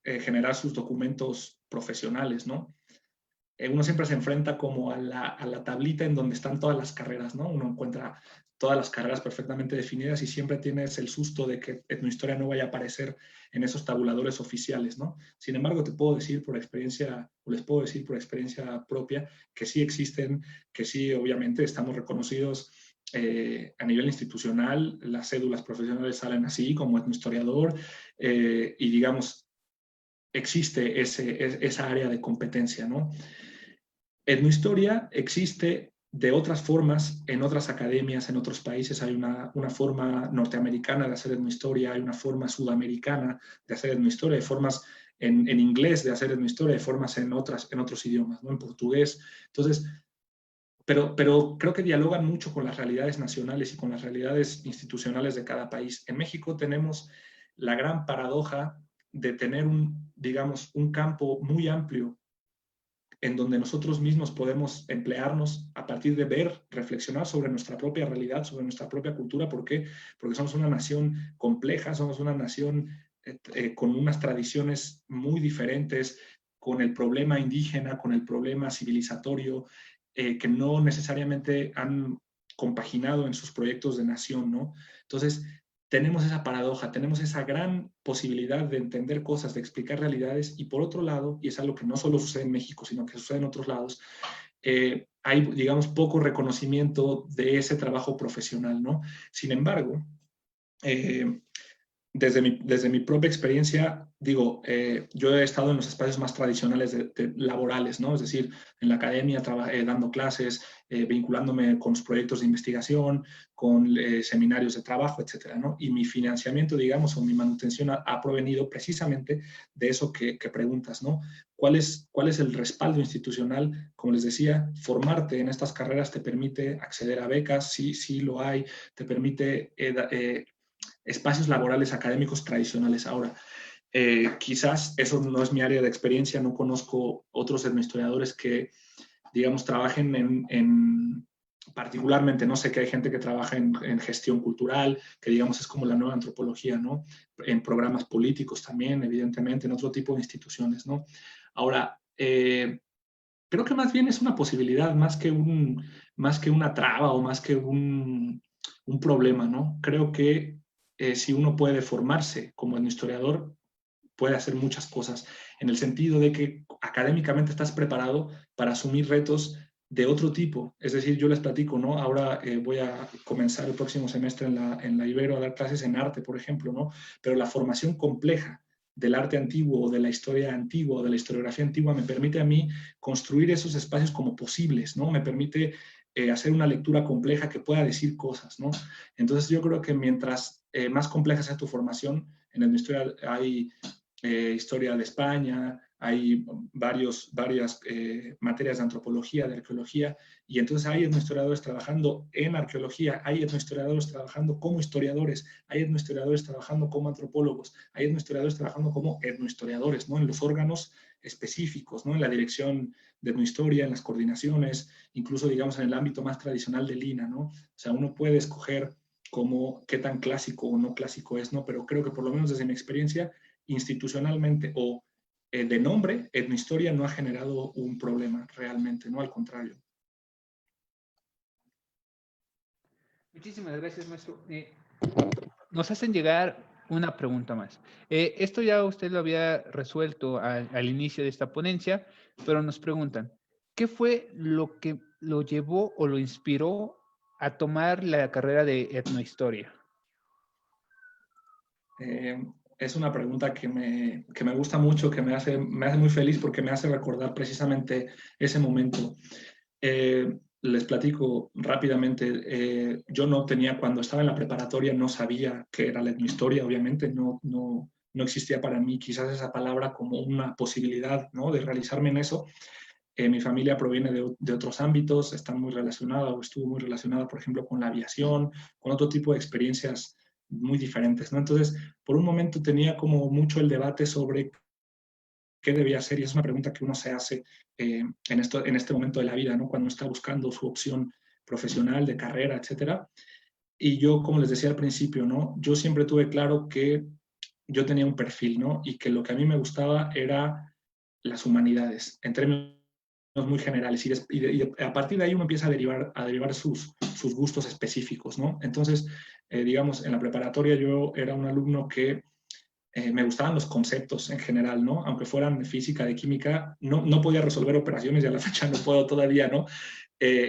generar sus documentos profesionales, ¿no? Uno siempre se enfrenta como a la tablita en donde están todas las carreras, ¿no? Uno encuentra todas las carreras perfectamente definidas y siempre tienes el susto de que etnohistoria no vaya a aparecer en esos tabuladores oficiales, ¿no? Sin embargo, te puedo decir por experiencia, o les puedo decir por experiencia propia, que sí existen, que sí, obviamente, estamos reconocidos a nivel institucional, las cédulas profesionales salen así, como etnohistoriador, y digamos, existe esa área de competencia, ¿no? Etnohistoria existe de otras formas en otras academias, en otros países. Hay una forma norteamericana de hacer etnohistoria, hay una forma sudamericana de hacer etnohistoria, hay formas en inglés de hacer etnohistoria, hay formas en otros idiomas, ¿no? En portugués. Entonces, pero creo que dialogan mucho con las realidades nacionales y con las realidades institucionales de cada país. En México tenemos la gran paradoja de tener digamos, un campo muy amplio en donde nosotros mismos podemos emplearnos a partir de ver, reflexionar sobre nuestra propia realidad, sobre nuestra propia cultura. ¿Por qué? Porque somos una nación compleja, somos una nación con unas tradiciones muy diferentes, con el problema indígena, con el problema civilizatorio, que no necesariamente han compaginado en sus proyectos de nación, ¿no? Entonces, tenemos esa paradoja, tenemos esa gran posibilidad de entender cosas, de explicar realidades, y por otro lado, y es algo que no solo sucede en México, sino que sucede en otros lados, hay, digamos, poco reconocimiento de ese trabajo profesional, ¿no? Sin embargo, desde mi propia experiencia, digo, yo he estado en los espacios más tradicionales laborales, ¿no? Es decir, en la academia, dando clases, vinculándome con los proyectos de investigación, con seminarios de trabajo, etcétera, ¿no? Y mi financiamiento, digamos, o mi manutención ha provenido precisamente de eso que preguntas, ¿no? ¿Cuál es el respaldo institucional? Como les decía, formarte en estas carreras te permite acceder a becas, sí lo hay, te permite espacios laborales académicos tradicionales. Ahora, quizás eso no es mi área de experiencia, no conozco otros etnohistoriadores que, digamos, trabajen particularmente, no sé, que hay gente que trabaja en gestión cultural, que digamos es como la nueva antropología, ¿no? En programas políticos también, evidentemente, en otro tipo de instituciones, ¿no? Ahora, creo que más bien es una posibilidad, más que una traba o más que un problema, ¿no? Creo que si uno puede formarse como historiador, puede hacer muchas cosas, en el sentido de que académicamente estás preparado para asumir retos de otro tipo. Es decir, yo les platico, ¿no? Ahora voy a comenzar el próximo semestre en la Ibero a dar clases en arte, por ejemplo, ¿no? Pero la formación compleja del arte antiguo o de la historia antigua o de la historiografía antigua me permite a mí construir esos espacios como posibles, ¿no? Me permite hacer una lectura compleja que pueda decir cosas, ¿no? Entonces yo creo que mientras más compleja sea tu formación, en la historia hay historia de España, hay varias materias de antropología, de arqueología, y entonces hay etnohistoriadores trabajando en arqueología, hay etnohistoriadores trabajando como historiadores, hay etnohistoriadores trabajando como antropólogos, hay etnohistoriadores trabajando como etnohistoriadores, ¿no? En los órganos específicos, ¿no? En la dirección de etnohistoria, en las coordinaciones, incluso, digamos, en el ámbito más tradicional del INA, ¿no? O sea, uno puede escoger qué tan clásico o no clásico es, ¿no? Pero creo que por lo menos desde mi experiencia, institucionalmente o de nombre, etnohistoria no ha generado un problema realmente, ¿no? Al contrario. Muchísimas gracias, maestro. Nos hacen llegar una pregunta más. Esto ya usted lo había resuelto al inicio de esta ponencia, pero nos preguntan, ¿qué fue lo que lo llevó o lo inspiró a tomar la carrera de etnohistoria? Es una pregunta que me gusta mucho, que me hace muy feliz porque me hace recordar precisamente ese momento. Les platico rápidamente. Yo no tenía, cuando estaba en la preparatoria, no sabía qué era la etnohistoria, obviamente, no no existía para mí quizás esa palabra como una posibilidad, ¿no?, de realizarme en eso. Mi familia proviene de otros ámbitos, está muy relacionada o estuvo muy relacionada, por ejemplo, con la aviación, con otro tipo de experiencias muy diferentes, ¿no? Entonces, por un momento tenía como mucho el debate sobre qué debía hacer, y es una pregunta que uno se hace en este momento de la vida, ¿no?, cuando está buscando su opción profesional, de carrera, etcétera. Y yo, como les decía al principio, ¿no?, yo siempre tuve claro que yo tenía un perfil, ¿no?, y que lo que a mí me gustaba era las humanidades, en términos muy generales, y a partir de ahí uno empieza a derivar sus gustos específicos, ¿no? Entonces, digamos, en la preparatoria yo era un alumno que me gustaban los conceptos en general, ¿no? Aunque fueran de física, de química, no podía resolver operaciones y a la fecha no puedo todavía, ¿no?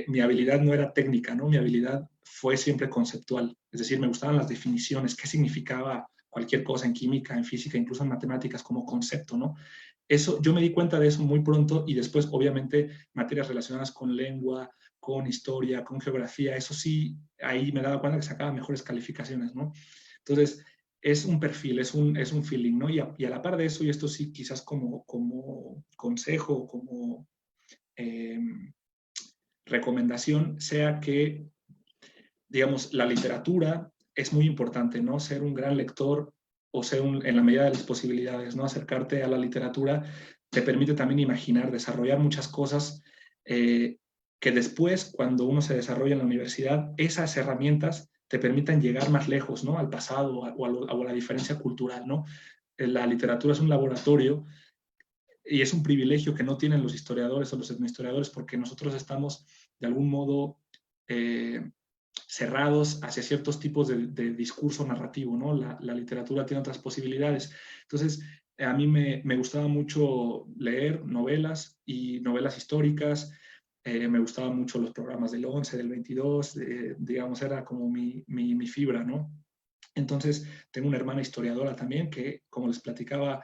Mi habilidad no era técnica, ¿no? Mi habilidad fue siempre conceptual. Es decir, me gustaban las definiciones, qué significaba cualquier cosa en química, en física, incluso en matemáticas como concepto, ¿no? Eso, yo me di cuenta de eso muy pronto y después, obviamente, materias relacionadas con lengua, con historia, con geografía, eso sí, ahí me daba cuenta que sacaba mejores calificaciones, ¿no? Entonces, es un perfil, es un feeling, ¿no? Y a la par de eso, y esto sí quizás como consejo, como eh, recomendación, sea que, digamos, la literatura es muy importante, ¿no? Ser un gran lector o ser en la medida de las posibilidades, ¿no? Acercarte a la literatura te permite también imaginar, desarrollar muchas cosas que después, cuando uno se desarrolla en la universidad, esas herramientas te permitan llegar más lejos, ¿no? Al pasado o a la diferencia cultural, ¿no? La literatura es un laboratorio y es un privilegio que no tienen los historiadores o los etnohistoriadores porque nosotros estamos de algún modo cerrados hacia ciertos tipos de discurso narrativo, ¿no? La literatura tiene otras posibilidades. Entonces, a mí me gustaba mucho leer novelas y novelas históricas, me gustaban mucho los programas del 11, del 22, digamos, era como mi fibra, ¿no? Entonces, tengo una hermana historiadora también que, como les platicaba,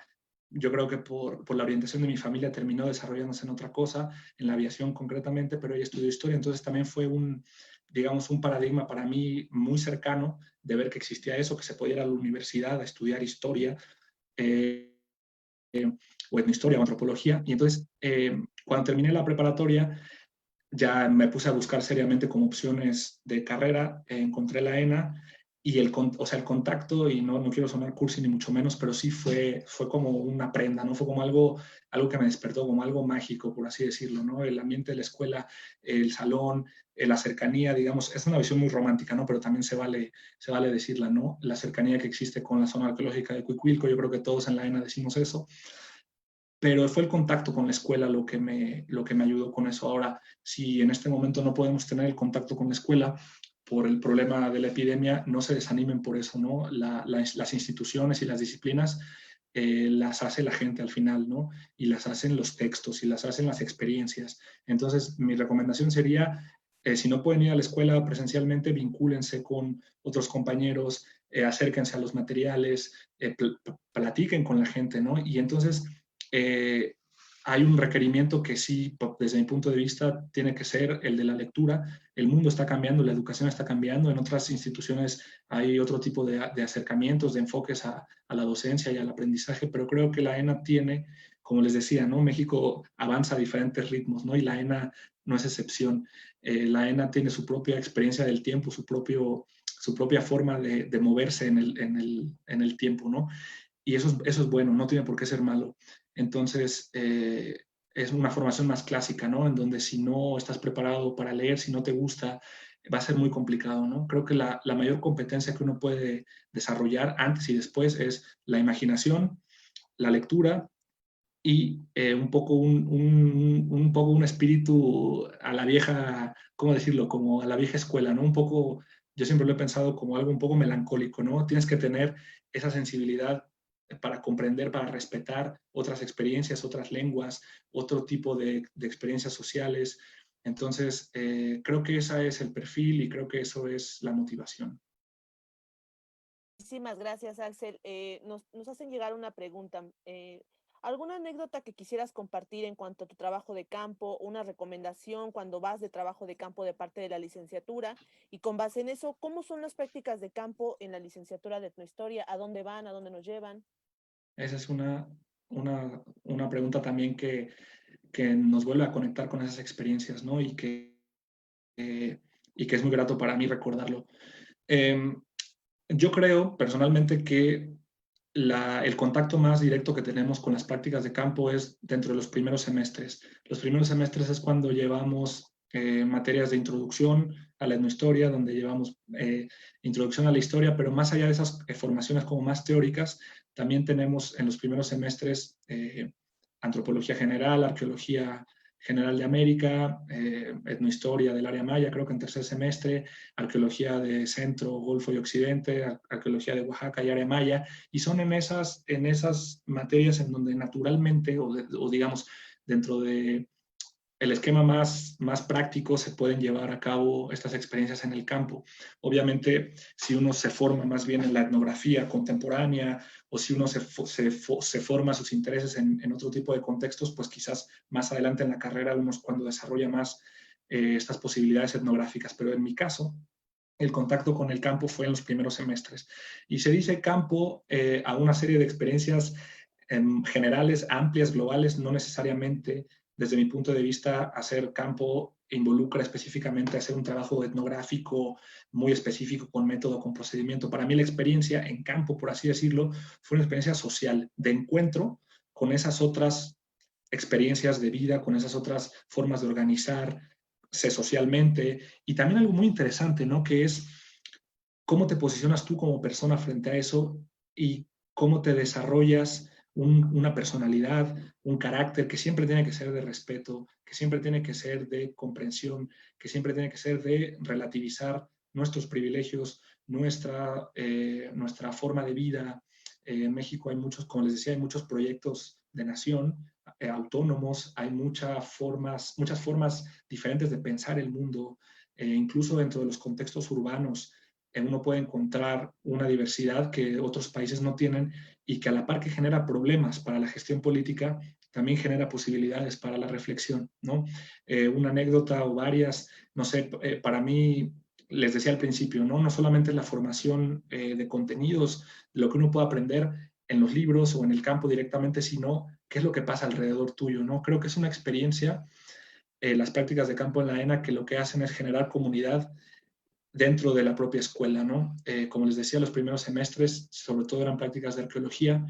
yo creo que por la orientación de mi familia terminó desarrollándose en otra cosa, en la aviación concretamente, pero ella estudió historia, entonces también fue digamos, un paradigma para mí muy cercano de ver que existía eso, que se podía ir a la universidad a estudiar historia, eh, o etnohistoria o antropología, y entonces cuando terminé la preparatoria ya me puse a buscar seriamente como opciones de carrera, encontré la ENA y o sea, el contacto, y no quiero sonar cursi ni mucho menos, pero sí fue como una prenda, ¿no? Fue como algo que me despertó, como algo mágico, por así decirlo, ¿no? El ambiente de la escuela, el salón, la cercanía, digamos, es una visión muy romántica, ¿no? Pero también se vale decirla, ¿no? La cercanía que existe con la zona arqueológica de Cuicuilco, yo creo que todos en la ENA decimos eso, pero fue el contacto con la escuela lo que me ayudó con eso. Ahora, si en este momento no podemos tener el contacto con la escuela por el problema de la epidemia, no se desanimen por eso, ¿no? Las instituciones y las disciplinas las hace la gente al final, ¿no? Y las hacen los textos y las hacen las experiencias. Entonces, mi recomendación sería, si no pueden ir a la escuela presencialmente, vincúlense con otros compañeros, acérquense a los materiales, platiquen con la gente, ¿no? Y entonces eh, hay un requerimiento que sí, desde mi punto de vista, tiene que ser el de la lectura. El mundo está cambiando, la educación está cambiando. En otras instituciones hay otro tipo de acercamientos, de enfoques a la docencia y al aprendizaje, pero creo que la ENA tiene, como les decía, ¿no? México avanza a diferentes ritmos, ¿no? Y la ENA no es excepción. La ENA tiene su propia experiencia del tiempo, su propia forma de moverse en el tiempo, ¿no? Y eso es bueno, no tiene por qué ser malo. Entonces, es una formación más clásica, ¿no? En donde si no estás preparado para leer, si no te gusta, va a ser muy complicado, ¿no? Creo que la mayor competencia que uno puede desarrollar antes y después es la imaginación, la lectura y un poco un espíritu a la vieja, ¿cómo decirlo? Como a la vieja escuela, ¿no? Un poco, yo siempre lo he pensado como algo un poco melancólico, ¿no? Tienes que tener esa sensibilidad para comprender, para respetar otras experiencias, otras lenguas, otro tipo de experiencias sociales. Entonces, creo que ese es el perfil y creo que eso es la motivación. Muchísimas gracias, Axel. Nos hacen llegar una pregunta. ¿Alguna anécdota que quisieras compartir en cuanto a tu trabajo de campo, una recomendación cuando vas de trabajo de campo de parte de la licenciatura? Y con base en eso, ¿cómo son las prácticas de campo en la licenciatura de etnohistoria? ¿A dónde van? ¿A dónde nos llevan? Esa es una pregunta también que nos vuelve a conectar con esas experiencias, ¿no? Y que es muy grato para mí recordarlo. Yo creo personalmente que el contacto más directo que tenemos con las prácticas de campo es dentro de los primeros semestres. Los primeros semestres es cuando llevamos materias de introducción a la etnohistoria, donde llevamos introducción a la historia, pero más allá de esas formaciones como más teóricas, también tenemos en los primeros semestres antropología general, arqueología general de América, etnohistoria del área maya, creo que en tercer semestre, arqueología de centro, golfo y occidente, arqueología de Oaxaca y área maya, y son en esas materias en donde naturalmente, o digamos, dentro de el esquema más práctico se pueden llevar a cabo estas experiencias en el campo. Obviamente, si uno se forma más bien en la etnografía contemporánea o si uno se forma sus intereses en otro tipo de contextos, pues quizás más adelante en la carrera uno es cuando desarrolla más estas posibilidades etnográficas. Pero en mi caso, el contacto con el campo fue en los primeros semestres. Y se dice campo a una serie de experiencias generales, amplias, globales, no necesariamente desde mi punto de vista, hacer campo involucra específicamente hacer un trabajo etnográfico muy específico, con método, con procedimiento. Para mí la experiencia en campo, por así decirlo, fue una experiencia social, de encuentro con esas otras experiencias de vida, con esas otras formas de organizarse socialmente. Y también algo muy interesante, ¿no? Que es cómo te posicionas tú como persona frente a eso y cómo te desarrollas una personalidad, un carácter que siempre tiene que ser de respeto, que siempre tiene que ser de comprensión, que siempre tiene que ser de relativizar nuestros privilegios, nuestra forma de vida. En México hay muchos, como les decía, hay muchos proyectos de nación autónomos, hay muchas formas diferentes de pensar el mundo, incluso dentro de los contextos urbanos uno puede encontrar una diversidad que otros países no tienen y que a la par que genera problemas para la gestión política, también genera posibilidades para la reflexión, ¿no? Una anécdota o varias, no sé, para mí, les decía al principio, ¿no? No solamente la formación de contenidos, de lo que uno puede aprender en los libros o en el campo directamente, sino qué es lo que pasa alrededor tuyo, ¿no? Creo que es una experiencia, las prácticas de campo en la ENA, que lo que hacen es generar comunidad dentro de la propia escuela, ¿no? Como les decía, los primeros semestres, sobre todo eran prácticas de arqueología.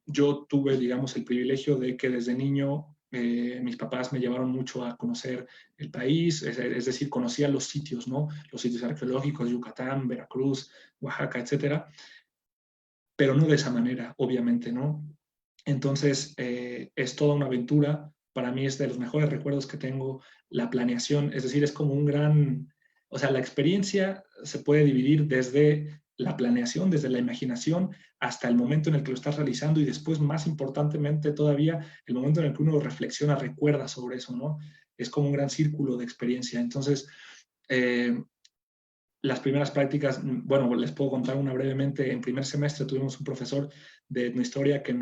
Yo tuve, digamos, el privilegio de que desde niño mis papás me llevaron mucho a conocer el país, es decir, conocía los sitios, ¿no? Los sitios arqueológicos, Yucatán, Veracruz, Oaxaca, etcétera, pero no de esa manera, obviamente, ¿no? Entonces, es toda una aventura. Para mí es de los mejores recuerdos que tengo la planeación, es decir, es como un gran, o sea, la experiencia se puede dividir desde la planeación, desde la imaginación, hasta el momento en el que lo estás realizando y después, más importantemente todavía, el momento en el que uno reflexiona, recuerda sobre eso, ¿no? Es como un gran círculo de experiencia. Entonces, eh, las primeras prácticas, bueno, les puedo contar una brevemente. En primer semestre tuvimos un profesor de etnohistoria que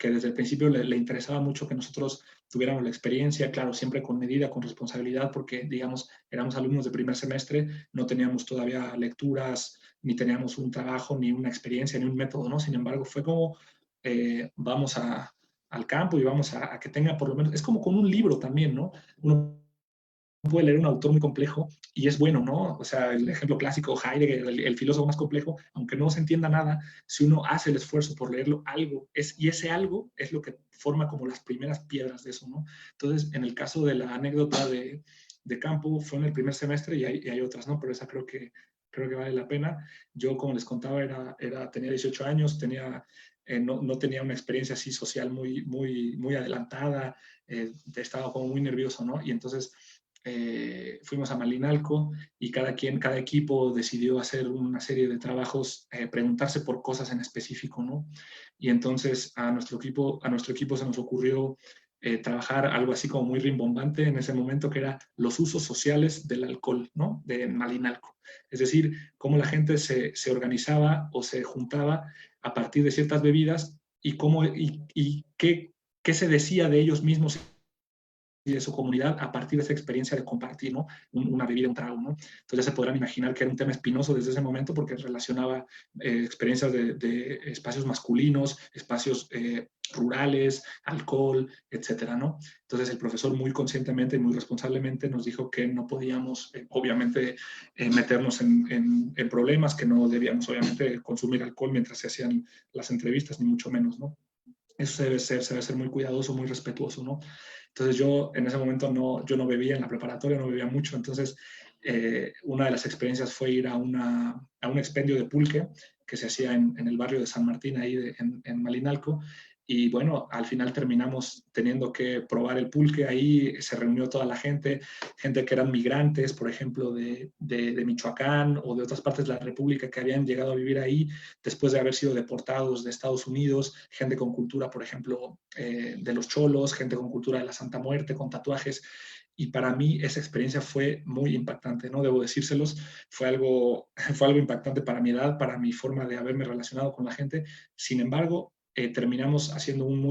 desde el principio le interesaba mucho que nosotros tuviéramos la experiencia, claro, siempre con medida, con responsabilidad, porque, digamos, éramos alumnos de primer semestre, no teníamos todavía lecturas, ni teníamos un trabajo, ni una experiencia, ni un método, ¿no? Sin embargo, fue como, vamos al campo y vamos a que tenga por lo menos, es como con un libro también, ¿no? Uno puede leer un autor muy complejo y es bueno, ¿no? O sea, el ejemplo clásico, Heidegger, el filósofo más complejo, aunque no se entienda nada, si uno hace el esfuerzo por leerlo, algo es, y ese algo es lo que forma como las primeras piedras de eso, ¿no? Entonces, en el caso de la anécdota de campo, fue en el primer semestre y hay otras, ¿no? Pero esa creo que vale la pena. Yo, como les contaba, tenía 18 años, no tenía una experiencia así social muy adelantada, estaba como muy nervioso, ¿no? Y entonces fuimos a Malinalco y cada equipo decidió hacer una serie de trabajos, preguntarse por cosas en específico, ¿no? Y entonces a nuestro equipo se nos ocurrió trabajar algo así como muy rimbombante en ese momento, que era los usos sociales del alcohol, ¿no? De Malinalco. Es decir, cómo la gente se organizaba o se juntaba a partir de ciertas bebidas y qué se decía de ellos mismos de su comunidad a partir de esa experiencia de compartir, ¿no? Una bebida, un trago, ¿no? Entonces ya se podrán imaginar que era un tema espinoso desde ese momento porque relacionaba experiencias de espacios masculinos, espacios rurales, alcohol, etcétera, ¿no? Entonces el profesor muy conscientemente y muy responsablemente nos dijo que no podíamos, obviamente, meternos en problemas, que no debíamos, obviamente, consumir alcohol mientras se hacían las entrevistas, ni mucho menos, ¿no? Eso se debe ser muy cuidadoso, muy respetuoso, ¿no? Entonces yo en ese momento yo no bebía en la preparatoria, no bebía mucho, entonces una de las experiencias fue ir a un expendio de pulque que se hacía en el barrio de San Martín, ahí en Malinalco, y bueno, al final terminamos teniendo que probar el pulque, ahí se reunió toda la gente que eran migrantes, por ejemplo, de Michoacán o de otras partes de la República que habían llegado a vivir ahí después de haber sido deportados de Estados Unidos, gente con cultura, por ejemplo, de los cholos, gente con cultura de la Santa Muerte, con tatuajes. Y para mí esa experiencia fue muy impactante, ¿no? Debo decírselos, fue algo impactante para mi edad, para mi forma de haberme relacionado con la gente. Sin embargo, terminamos haciendo una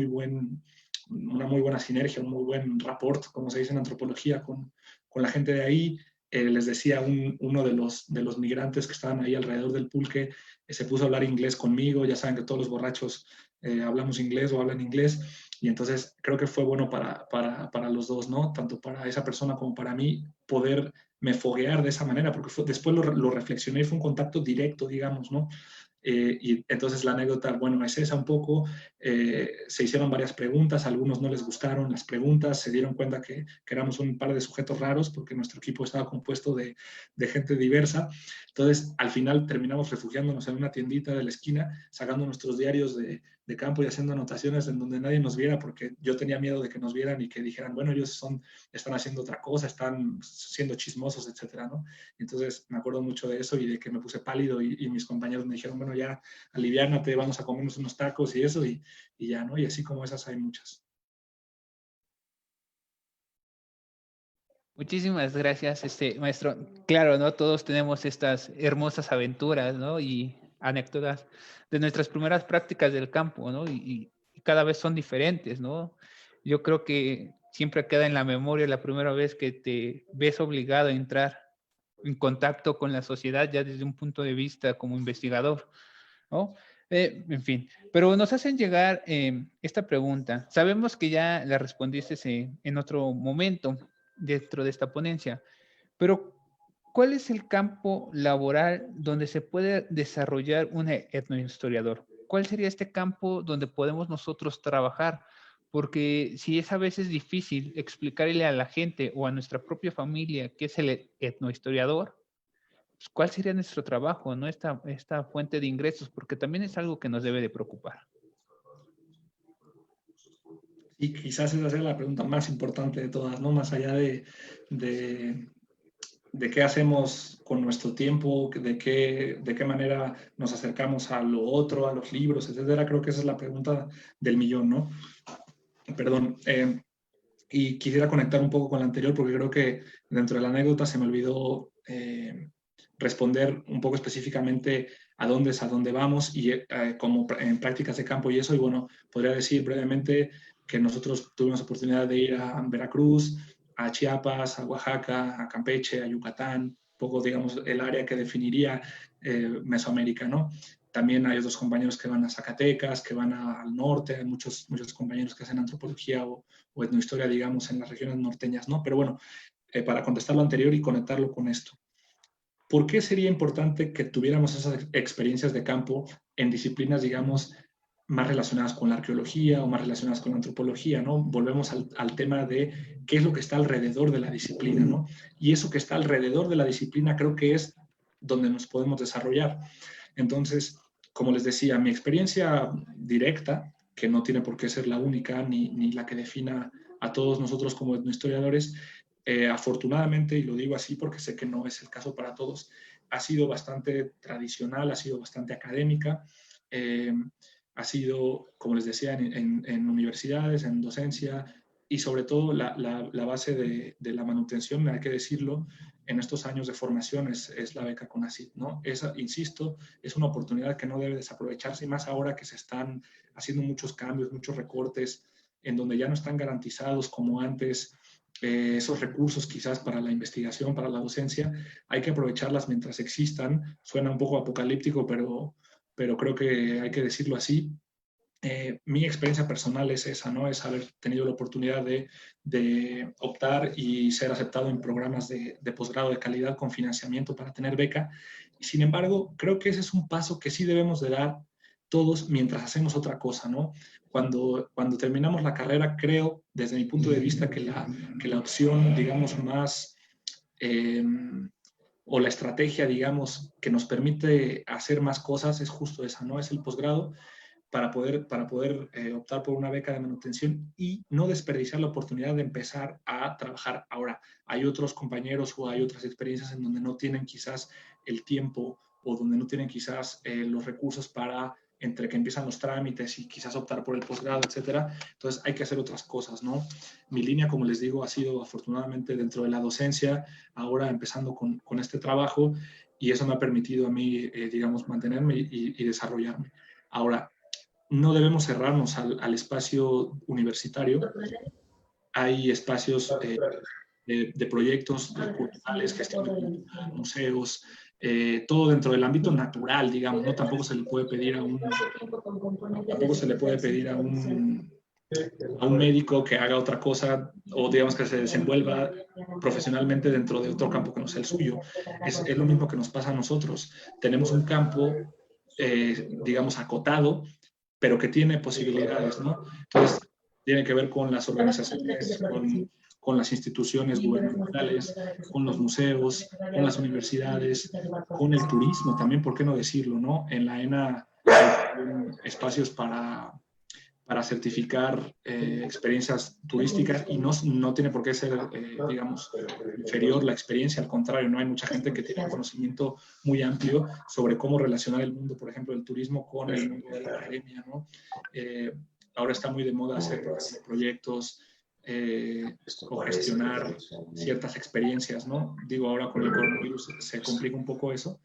muy buena sinergia, un muy buen rapport, como se dice en antropología, con la gente de ahí. Les decía, uno de los migrantes que estaban ahí alrededor del pulque se puso a hablar inglés conmigo. Ya saben que todos los borrachos hablamos inglés o hablan inglés. Y entonces creo que fue bueno para los dos, ¿no? Tanto para esa persona como para mí, poderme foguear de esa manera, porque después lo reflexioné y fue un contacto directo, digamos, ¿no? Y entonces la anécdota, bueno, es esa un poco. Se hicieron varias preguntas, a algunos no les gustaron las preguntas, se dieron cuenta que éramos un par de sujetos raros porque nuestro equipo estaba compuesto de gente diversa. Entonces, al final terminamos refugiándonos en una tiendita de la esquina, sacando nuestros diarios de campo y haciendo anotaciones en donde nadie nos viera, porque yo tenía miedo de que nos vieran y que dijeran, bueno, ellos están haciendo otra cosa, están siendo chismosos, etcétera, ¿no? Entonces me acuerdo mucho de eso y de que me puse pálido y mis compañeros me dijeron, bueno, ya aliviárnate, vamos a comernos unos tacos y eso, y ya, ¿no? Y así como esas hay muchas. Muchísimas gracias, maestro. Claro, ¿no? Todos tenemos estas hermosas aventuras, ¿no? Y anécdotas de nuestras primeras prácticas del campo, ¿no? Y cada vez son diferentes, ¿no? Yo creo que siempre queda en la memoria la primera vez que te ves obligado a entrar en contacto con la sociedad ya desde un punto de vista como investigador, ¿no? En fin, pero nos hacen llegar esta pregunta. Sabemos que ya la respondiste en otro momento dentro de esta ponencia, pero ¿cuál es el campo laboral donde se puede desarrollar un etnohistoriador? ¿Cuál sería este campo donde podemos nosotros trabajar? Porque si es a veces difícil explicarle a la gente o a nuestra propia familia qué es el etnohistoriador, pues, ¿cuál sería nuestro trabajo, no? Esta fuente de ingresos, porque también es algo que nos debe de preocupar. Y quizás esa sea la pregunta más importante de todas, ¿no? Más allá de qué hacemos con nuestro tiempo, de qué manera nos acercamos a lo otro, a los libros, etcétera. Creo que esa es la pregunta del millón, ¿no? Perdón. Y quisiera conectar un poco con la anterior porque creo que dentro de la anécdota se me olvidó responder un poco específicamente a dónde vamos y como en prácticas de campo y eso. Y bueno, podría decir brevemente que nosotros tuvimos oportunidad de ir a Veracruz, a Chiapas, a Oaxaca, a Campeche, a Yucatán, un poco, digamos, el área que definiría Mesoamérica, ¿no? También hay otros compañeros que van a Zacatecas, que van al norte, hay muchos compañeros que hacen antropología o etnohistoria, digamos, en las regiones norteñas, ¿no? Pero bueno, para contestar lo anterior y conectarlo con esto. ¿Por qué sería importante que tuviéramos esas experiencias de campo en disciplinas, digamos, más relacionadas con la arqueología o más relacionadas con la antropología, ¿no? Volvemos al tema de qué es lo que está alrededor de la disciplina, ¿no? Y eso que está alrededor de la disciplina creo que es donde nos podemos desarrollar. Entonces, como les decía, mi experiencia directa, que no tiene por qué ser la única ni la que defina a todos nosotros como etnohistoriadores, afortunadamente, y lo digo así porque sé que no es el caso para todos, ha sido bastante tradicional, ha sido bastante académica, ha sido, como les decía, en universidades, en docencia, y sobre todo la base de la manutención, hay que decirlo, en estos años de formación es la beca CONACYT, ¿no? Esa, insisto, es una oportunidad que no debe desaprovecharse, y más ahora que se están haciendo muchos cambios, muchos recortes, en donde ya no están garantizados como antes esos recursos quizás para la investigación, para la docencia, hay que aprovecharlas mientras existan. Suena un poco apocalíptico, pero creo que hay que decirlo así. Mi experiencia personal es esa, ¿no? Es haber tenido la oportunidad de optar y ser aceptado en programas de posgrado de calidad con financiamiento para tener beca. Y sin embargo, creo que ese es un paso que sí debemos de dar todos mientras hacemos otra cosa, ¿no? Cuando terminamos la carrera, creo, desde mi punto de vista, que la opción, digamos, más... o la estrategia, digamos, que nos permite hacer más cosas es justo esa, ¿no? Es el posgrado para poder optar por una beca de manutención y no desperdiciar la oportunidad de empezar a trabajar. Ahora, hay otros compañeros o hay otras experiencias en donde no tienen quizás el tiempo o donde no tienen quizás los recursos para, entre que empiezan los trámites y quizás optar por el posgrado, etcétera. Entonces hay que hacer otras cosas, ¿no? Mi línea, como les digo, ha sido afortunadamente dentro de la docencia, ahora empezando con este trabajo, y eso me ha permitido a mí, digamos, mantenerme y desarrollarme. Ahora, no debemos cerrarnos al espacio universitario. Hay espacios de proyectos culturales, gestión de cultura, museos, todo dentro del ámbito natural, digamos, ¿no? Tampoco se le puede pedir a un médico que haga otra cosa o digamos que se desenvuelva profesionalmente dentro de otro campo que no sea el suyo. Es lo mismo que nos pasa a nosotros. Tenemos un campo, digamos, acotado, pero que tiene posibilidades, ¿no? Entonces, tiene que ver con las organizaciones, con las instituciones gubernamentales, con los museos, con las universidades, con el turismo también, ¿por qué no decirlo, no? En la ENA hay espacios para certificar experiencias turísticas y no tiene por qué ser, digamos, inferior la experiencia, al contrario, no hay mucha gente que tiene un conocimiento muy amplio sobre cómo relacionar el mundo, por ejemplo, del turismo con el mundo de la academia, ¿no? Ahora está muy de moda hacer proyectos o gestionar ciertas experiencias, ¿no? Digo, ahora con el coronavirus se complica un poco eso,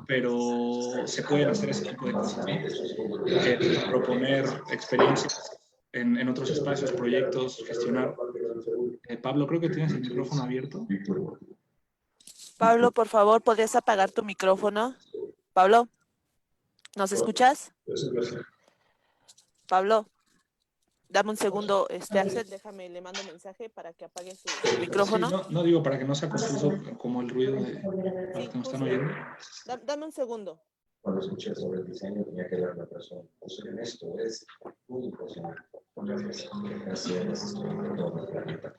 pero se pueden hacer ese tipo de cosas, ¿no? Proponer experiencias en otros espacios, proyectos, gestionar. Pablo, creo que tienes el micrófono abierto. Pablo, por favor, ¿podrías apagar tu micrófono? Pablo, ¿nos escuchas? Pablo, dame un segundo, Axel, déjame, le mando mensaje para que apague su micrófono. Sí, no digo para que no sea confuso como el ruido para los que nos están oyendo. Dame un segundo. Cuando escuché sobre el diseño tenía que dar la razón. En esto es muy impresionante. Gracias, estoy en todo el planeta.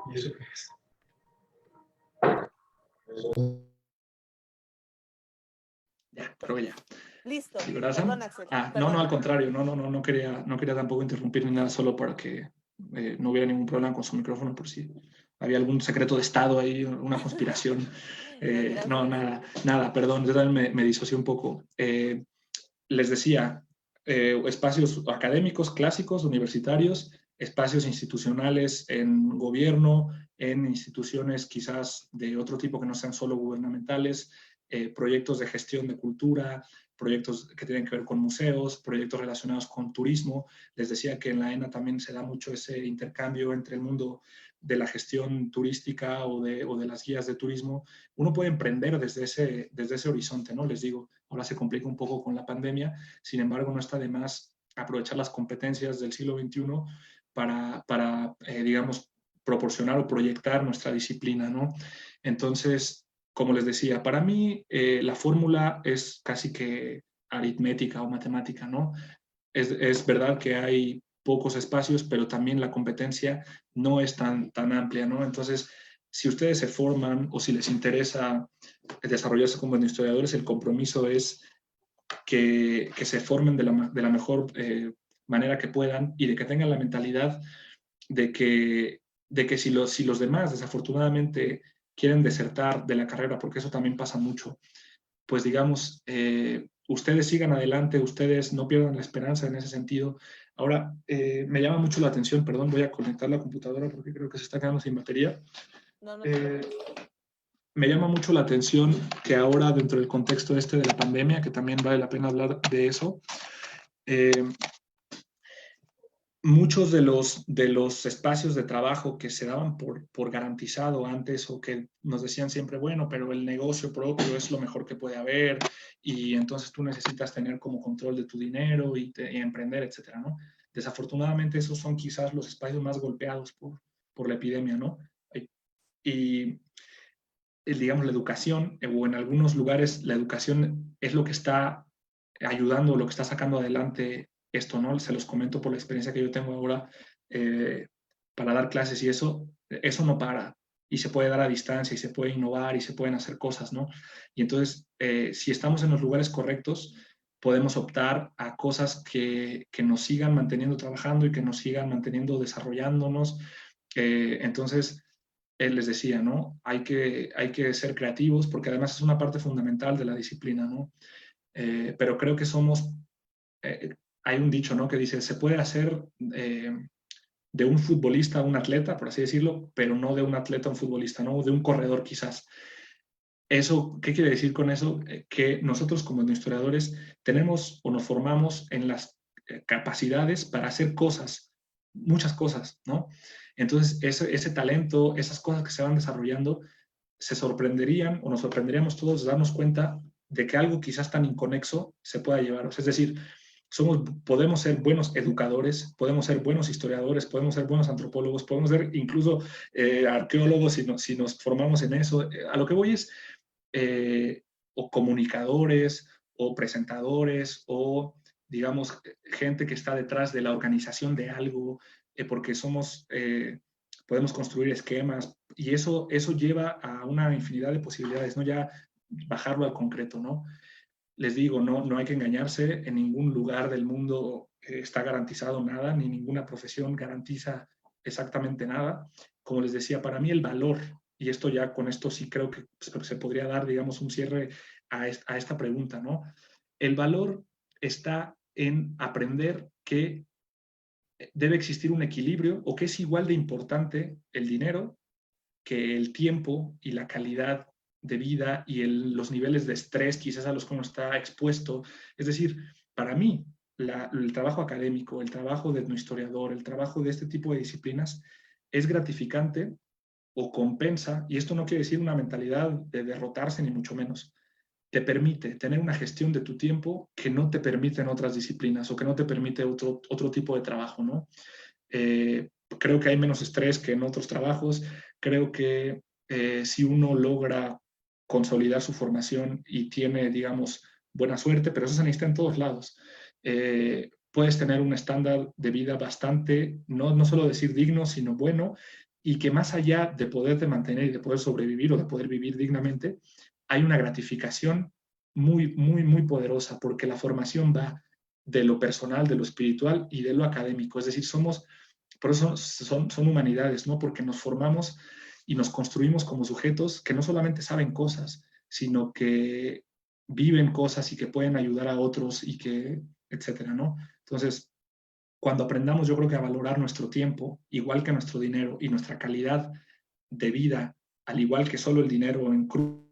¿Y eso qué es? Ya, pero ya. Listo. Perdón, Axel. No, al contrario, no quería tampoco interrumpir ni nada, solo para que no hubiera ningún problema con su micrófono por si había algún secreto de Estado ahí, una conspiración. No, nada, perdón, yo también me disocié un poco. Les decía, espacios académicos clásicos, universitarios, espacios institucionales en gobierno, en instituciones quizás de otro tipo que no sean solo gubernamentales, proyectos de gestión de cultura, proyectos que tienen que ver con museos, proyectos relacionados con turismo. Les decía que en la ENA también se da mucho ese intercambio entre el mundo de la gestión turística o de las guías de turismo. Uno puede emprender desde ese horizonte, ¿no? Les digo, ahora se complica un poco con la pandemia, sin embargo, no está de más aprovechar las competencias del siglo XXI para digamos, proporcionar o proyectar nuestra disciplina, ¿no? Entonces, como les decía, para mí la fórmula es casi que aritmética o matemática, ¿no? Es verdad que hay pocos espacios, pero también la competencia no es tan amplia, ¿no? Entonces, si ustedes se forman o si les interesa desarrollarse como historiadores, el compromiso es que se formen de la mejor manera que puedan y de que tengan la mentalidad de que si los demás desafortunadamente quieren desertar de la carrera, porque eso también pasa mucho, pues digamos, ustedes sigan adelante, ustedes no pierdan la esperanza en ese sentido. Ahora, me llama mucho la atención, perdón, voy a conectar la computadora porque creo que se está quedando sin batería. me llama mucho la atención que ahora, dentro del contexto de la pandemia, que también vale la pena hablar de eso, muchos de los espacios de trabajo que se daban por garantizado antes, o que nos decían siempre, bueno, pero el negocio propio es lo mejor que puede haber, y entonces tú necesitas tener como control de tu dinero y emprender, etcétera, ¿no? Desafortunadamente esos son quizás los espacios más golpeados por la epidemia, ¿no? Y digamos, la educación, o en algunos lugares la educación es lo que está ayudando, lo que está sacando adelante esto, ¿no? Se los comento por la experiencia que yo tengo ahora para dar clases, y eso no para, y se puede dar a distancia, y se puede innovar, y se pueden hacer cosas, ¿no? Y entonces, si estamos en los lugares correctos, podemos optar a cosas que nos sigan manteniendo trabajando y que nos sigan manteniendo desarrollándonos. Entonces, él les decía, ¿no? Hay que ser creativos, porque además es una parte fundamental de la disciplina, ¿no? Pero creo que hay un dicho, ¿no? Que dice, se puede hacer de un futbolista a un atleta, por así decirlo, pero no de un atleta a un futbolista, ¿no? De un corredor quizás. Eso, ¿qué quiere decir con eso? Que nosotros como historiadores tenemos o nos formamos en las capacidades para hacer cosas, muchas cosas, ¿no? Entonces, ese talento, esas cosas que se van desarrollando, se sorprenderían, o nos sorprenderíamos todos de darnos cuenta de que algo quizás tan inconexo se pueda llevar. Es decir, podemos ser buenos educadores, podemos ser buenos historiadores, podemos ser buenos antropólogos, podemos ser incluso arqueólogos si nos formamos en eso. A lo que voy es, o comunicadores, o presentadores, o digamos, gente que está detrás de la organización de algo, porque podemos construir esquemas, y eso lleva a una infinidad de posibilidades, ¿no? Ya bajarlo al concreto, ¿no? Les digo, no hay que engañarse, en ningún lugar del mundo está garantizado nada, ni ninguna profesión garantiza exactamente nada. Como les decía, para mí el valor, y esto ya con esto sí creo que se podría dar, digamos, un cierre a esta pregunta, ¿no? El valor está en aprender que debe existir un equilibrio, o que es igual de importante el dinero que el tiempo y la calidad de vida y los niveles de estrés quizás a los que uno está expuesto. Es decir, para mí, el trabajo académico, el trabajo de etnohistoriador, el trabajo de este tipo de disciplinas es gratificante o compensa, y esto no quiere decir una mentalidad de derrotarse ni mucho menos, te permite tener una gestión de tu tiempo que no te permiten otras disciplinas, o que no te permite otro tipo de trabajo, ¿no? Creo que hay menos estrés que en otros trabajos. Creo que si uno logra consolidar su formación y tiene, digamos, buena suerte, pero eso se necesita en todos lados, puedes tener un estándar de vida bastante, no solo decir digno, sino bueno, y que más allá de poderte mantener y de poder sobrevivir o de poder vivir dignamente, hay una gratificación muy, muy, muy poderosa, porque la formación va de lo personal, de lo espiritual y de lo académico. Es decir, por eso son humanidades, ¿no? Porque nos formamos y nos construimos como sujetos que no solamente saben cosas, sino que viven cosas y que pueden ayudar a otros, y que, etcétera, ¿no? Entonces, cuando aprendamos, yo creo que a valorar nuestro tiempo, igual que nuestro dinero, y nuestra calidad de vida, al igual que solo el dinero en crudo,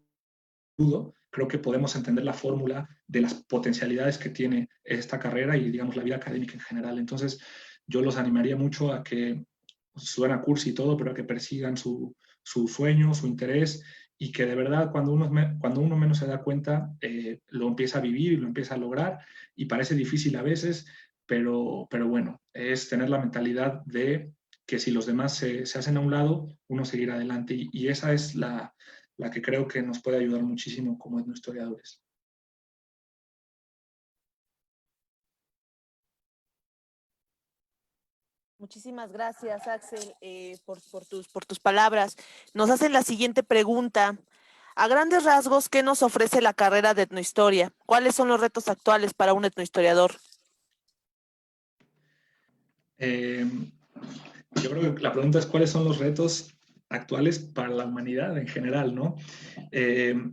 creo que podemos entender la fórmula de las potencialidades que tiene esta carrera y, digamos, la vida académica en general. Entonces, yo los animaría mucho a que suena cursi y todo, pero a que persigan su sueño, su interés, y que de verdad cuando uno menos se da cuenta, lo empieza a vivir y lo empieza a lograr, y parece difícil a veces, pero bueno, es tener la mentalidad de que si los demás se hacen a un lado, uno seguirá adelante, y esa es la que creo que nos puede ayudar muchísimo como etnohistoriadores. Muchísimas gracias, Axel, por tus palabras. Nos hacen la siguiente pregunta. A grandes rasgos, ¿qué nos ofrece la carrera de etnohistoria? ¿Cuáles son los retos actuales para un etnohistoriador? Yo creo que la pregunta es cuáles son los retos actuales para la humanidad en general, ¿no? Desde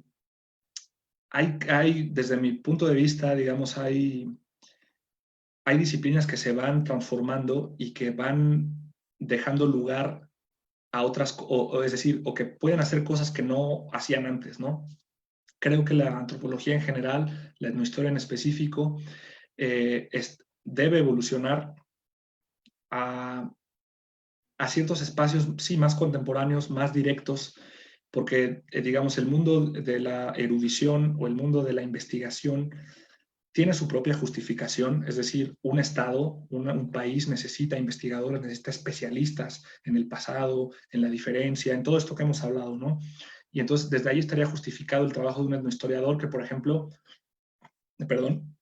mi punto de vista, digamos, hay disciplinas que se van transformando y que van dejando lugar a otras, es decir, o que pueden hacer cosas que no hacían antes, ¿no? Creo que la antropología en general, la etnohistoria en específico, debe evolucionar a ciertos espacios, sí, más contemporáneos, más directos, porque, digamos, el mundo de la erudición o el mundo de la investigación tiene su propia justificación, es decir, un Estado, un país necesita investigadores, necesita especialistas en el pasado, en la diferencia, en todo esto que hemos hablado, ¿no? Y entonces, desde ahí estaría justificado el trabajo de un etnohistoriador que, por ejemplo, perdón,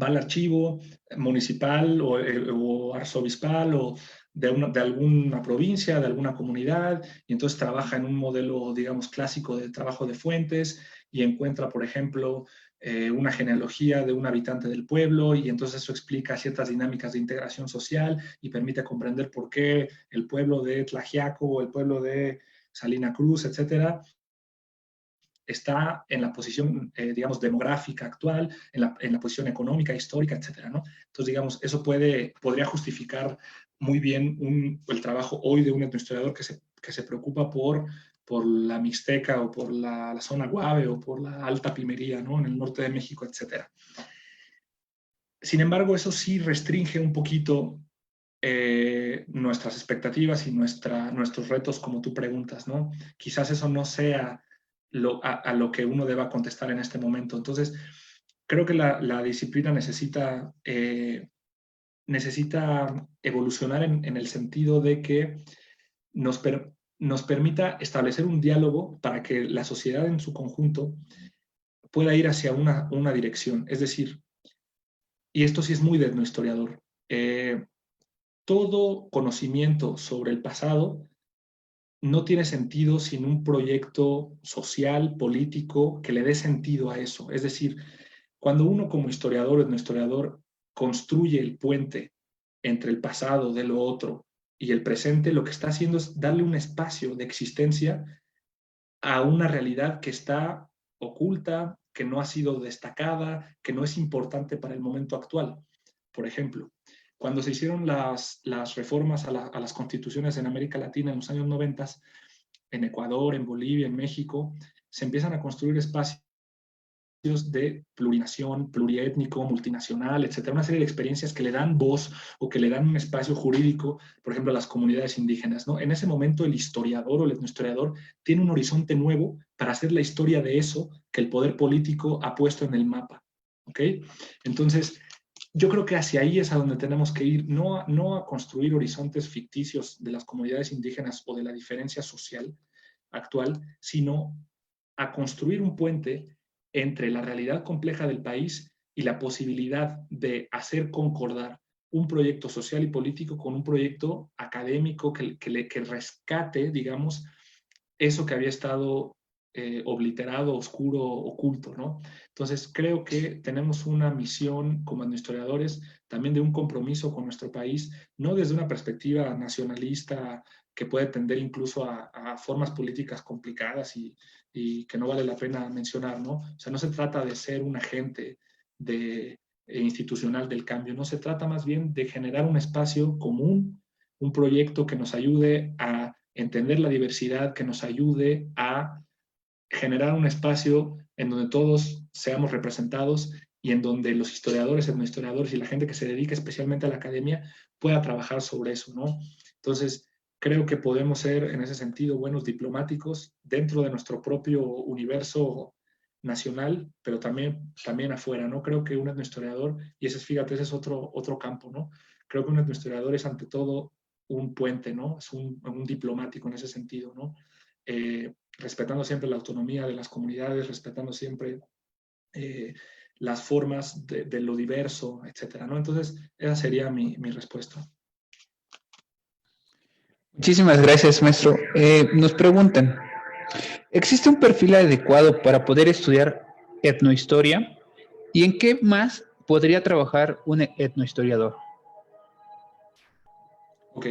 va al archivo municipal o arzobispal o de alguna provincia, de alguna comunidad, y entonces trabaja en un modelo, digamos, clásico de trabajo de fuentes y encuentra, por ejemplo, una genealogía de un habitante del pueblo, y entonces eso explica ciertas dinámicas de integración social y permite comprender por qué el pueblo de Tlaxiaco o el pueblo de Salina Cruz, etcétera, está en la posición, digamos, demográfica actual, en la posición económica, histórica, etcétera, ¿no? Entonces, digamos, eso podría justificar muy bien el trabajo hoy de un etnohistoriador que se preocupa por la Mixteca o por la zona Guave o por la Alta Pimería, ¿no? En el norte de México, etcétera. Sin embargo, eso sí restringe un poquito nuestras expectativas y nuestros retos, como tú preguntas, ¿no? Quizás eso no sea a lo que uno deba contestar en este momento. Entonces, creo que la disciplina necesita evolucionar en el sentido de que nos permita establecer un diálogo para que la sociedad en su conjunto pueda ir hacia una dirección. Es decir, y esto sí es muy de etnohistoriador, todo conocimiento sobre el pasado no tiene sentido sin un proyecto social, político, que le dé sentido a eso. Es decir, cuando uno como historiador o etnohistoriador construye el puente entre el pasado de lo otro y el presente, lo que está haciendo es darle un espacio de existencia a una realidad que está oculta, que no ha sido destacada, que no es importante para el momento actual. Por ejemplo, cuando se hicieron las reformas a las constituciones en América Latina en los años 90, en Ecuador, en Bolivia, en México, se empiezan a construir espacios de plurinación, pluriétnico, multinacional, etcétera, una serie de experiencias que le dan voz o que le dan un espacio jurídico, por ejemplo, a las comunidades indígenas, ¿no? En ese momento el historiador o el etnohistoriador tiene un horizonte nuevo para hacer la historia de eso que el poder político ha puesto en el mapa, ¿ok? Entonces, yo creo que hacia ahí es a donde tenemos que ir, no a construir horizontes ficticios de las comunidades indígenas o de la diferencia social actual, sino a construir un puente entre la realidad compleja del país y la posibilidad de hacer concordar un proyecto social y político con un proyecto académico que rescate, digamos, eso que había estado obliterado, oscuro, oculto, ¿no? Entonces, creo que tenemos una misión como historiadores, también de un compromiso con nuestro país, no desde una perspectiva nacionalista que puede tender incluso a formas políticas complicadas y que no vale la pena mencionar, ¿no? O sea, no se trata de ser un agente institucional del cambio, no se trata más bien de generar un espacio común, un proyecto que nos ayude a entender la diversidad, que nos ayude a generar un espacio en donde todos seamos representados y en donde los historiadores, etnohistoriadores y la gente que se dedica especialmente a la academia pueda trabajar sobre eso, ¿no? Entonces, creo que podemos ser en ese sentido buenos diplomáticos dentro de nuestro propio universo nacional, pero también afuera, ¿no? Creo que un etnohistoriador, y fíjate, ese es otro campo, ¿no? Creo que un etnohistoriador es ante todo un puente, ¿no? Es un diplomático en ese sentido, ¿no? Respetando siempre la autonomía de las comunidades, respetando siempre las formas de lo diverso, etcétera, ¿no? Entonces, esa sería mi respuesta. Muchísimas gracias, maestro. Nos preguntan, ¿existe un perfil adecuado para poder estudiar etnohistoria? ¿Y en qué más podría trabajar un etnohistoriador? Ok.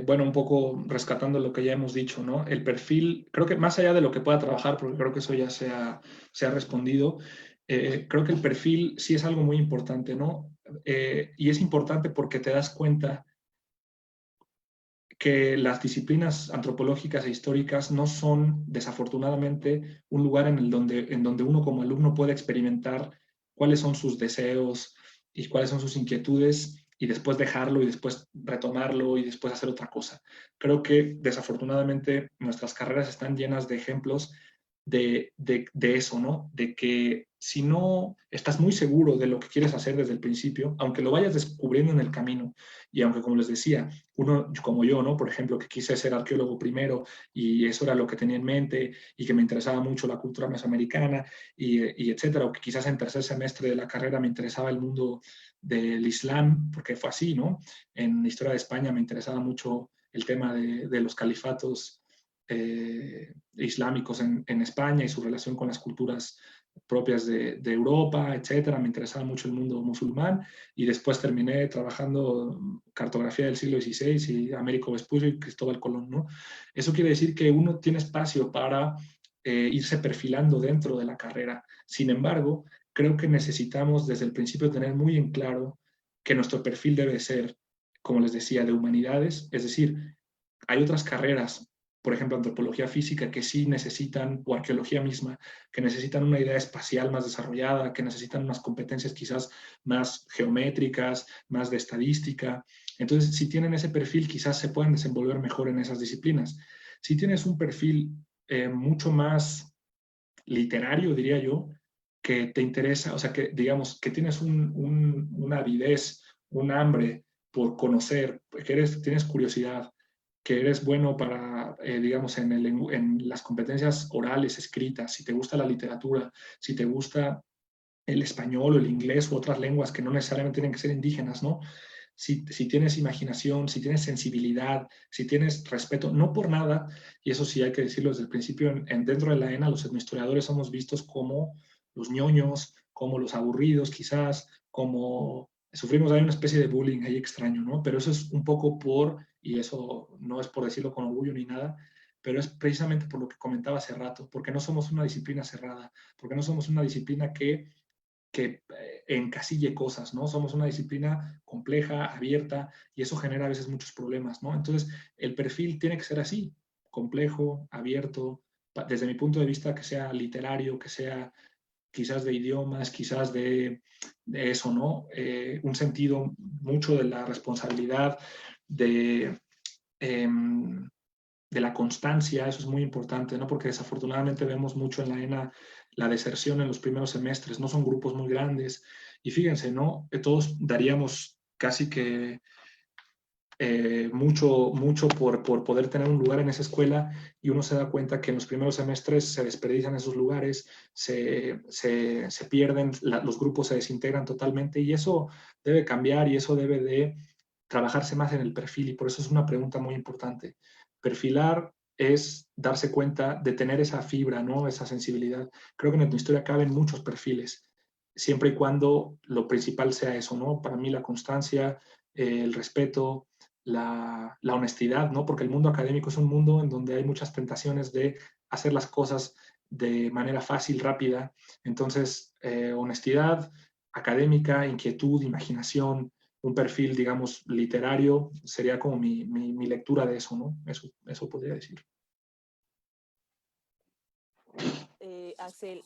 Bueno, un poco rescatando lo que ya hemos dicho, ¿no? El perfil, creo que más allá de lo que pueda trabajar, porque creo que eso ya se ha respondido, creo que el perfil sí es algo muy importante, ¿no? Y es importante porque te das cuenta que las disciplinas antropológicas e históricas no son, desafortunadamente, un lugar en donde uno como alumno puede experimentar cuáles son sus deseos y cuáles son sus inquietudes y después dejarlo y después retomarlo y después hacer otra cosa. Creo que desafortunadamente nuestras carreras están llenas de ejemplos de eso, ¿no? De que si no estás muy seguro de lo que quieres hacer desde el principio, aunque lo vayas descubriendo en el camino, y aunque, como les decía, uno como yo, ¿no? Por ejemplo, que quise ser arqueólogo primero y eso era lo que tenía en mente y que me interesaba mucho la cultura mesoamericana y etcétera, o que quizás en tercer semestre de la carrera me interesaba el mundo del Islam, porque fue así, ¿no? En la historia de España me interesaba mucho el tema de los califatos islámicos en España y su relación con las culturas propias de Europa, etcétera. Me interesaba mucho el mundo musulmán y después terminé trabajando cartografía del siglo XVI y Américo Vespucio y Cristóbal Colón, ¿no? Eso quiere decir que uno tiene espacio para irse perfilando dentro de la carrera. Sin embargo, creo que necesitamos desde el principio tener muy en claro que nuestro perfil debe ser, como les decía, de humanidades, es decir, hay otras carreras, por ejemplo, antropología física, que sí necesitan, o arqueología misma, que necesitan una idea espacial más desarrollada, que necesitan unas competencias quizás más geométricas, más de estadística. Entonces, si tienen ese perfil, quizás se puedan desenvolver mejor en esas disciplinas. Si tienes un perfil mucho más literario, diría yo, que te interesa, o sea, que digamos, que tienes una avidez, un hambre por conocer, que tienes curiosidad, que eres bueno para, digamos, en las competencias orales, escritas, si te gusta la literatura, si te gusta el español o el inglés u otras lenguas que no necesariamente tienen que ser indígenas, ¿no? Si tienes imaginación, si tienes sensibilidad, si tienes respeto, no por nada, y eso sí hay que decirlo desde el principio, dentro de la ENA los etnohistoriadores somos vistos como los ñoños, como los aburridos quizás, como sufrimos ahí una especie de bullying ahí extraño, ¿no? Pero eso es un poco y eso no es por decirlo con orgullo ni nada, pero es precisamente por lo que comentaba hace rato, porque no somos una disciplina cerrada, porque no somos una disciplina que encasille cosas, ¿no? Somos una disciplina compleja, abierta, y eso genera a veces muchos problemas, ¿no? Entonces, el perfil tiene que ser así, complejo, abierto, desde mi punto de vista, que sea literario, que sea quizás de idiomas, quizás de eso, ¿no? Un sentido mucho de la responsabilidad, de, eh, de la constancia, eso es muy importante, ¿no? Porque desafortunadamente vemos mucho en la ENA la deserción en los primeros semestres, no son grupos muy grandes, y fíjense, ¿no? Que todos daríamos casi que mucho por poder tener un lugar en esa escuela y uno se da cuenta que en los primeros semestres se desperdician esos lugares, se pierden, los grupos se desintegran totalmente y eso debe cambiar y eso debe de trabajarse más en el perfil y por eso es una pregunta muy importante. Perfilar es darse cuenta de tener esa fibra, ¿no? Esa sensibilidad. Creo que en tu historia caben muchos perfiles, siempre y cuando lo principal sea eso, ¿no? Para mí la constancia, el respeto, la honestidad, ¿no? Porque el mundo académico es un mundo en donde hay muchas tentaciones de hacer las cosas de manera fácil, rápida. Entonces, honestidad académica, inquietud, imaginación, un perfil, digamos, literario, sería como mi lectura de eso, ¿no? Eso podría decir. Axel,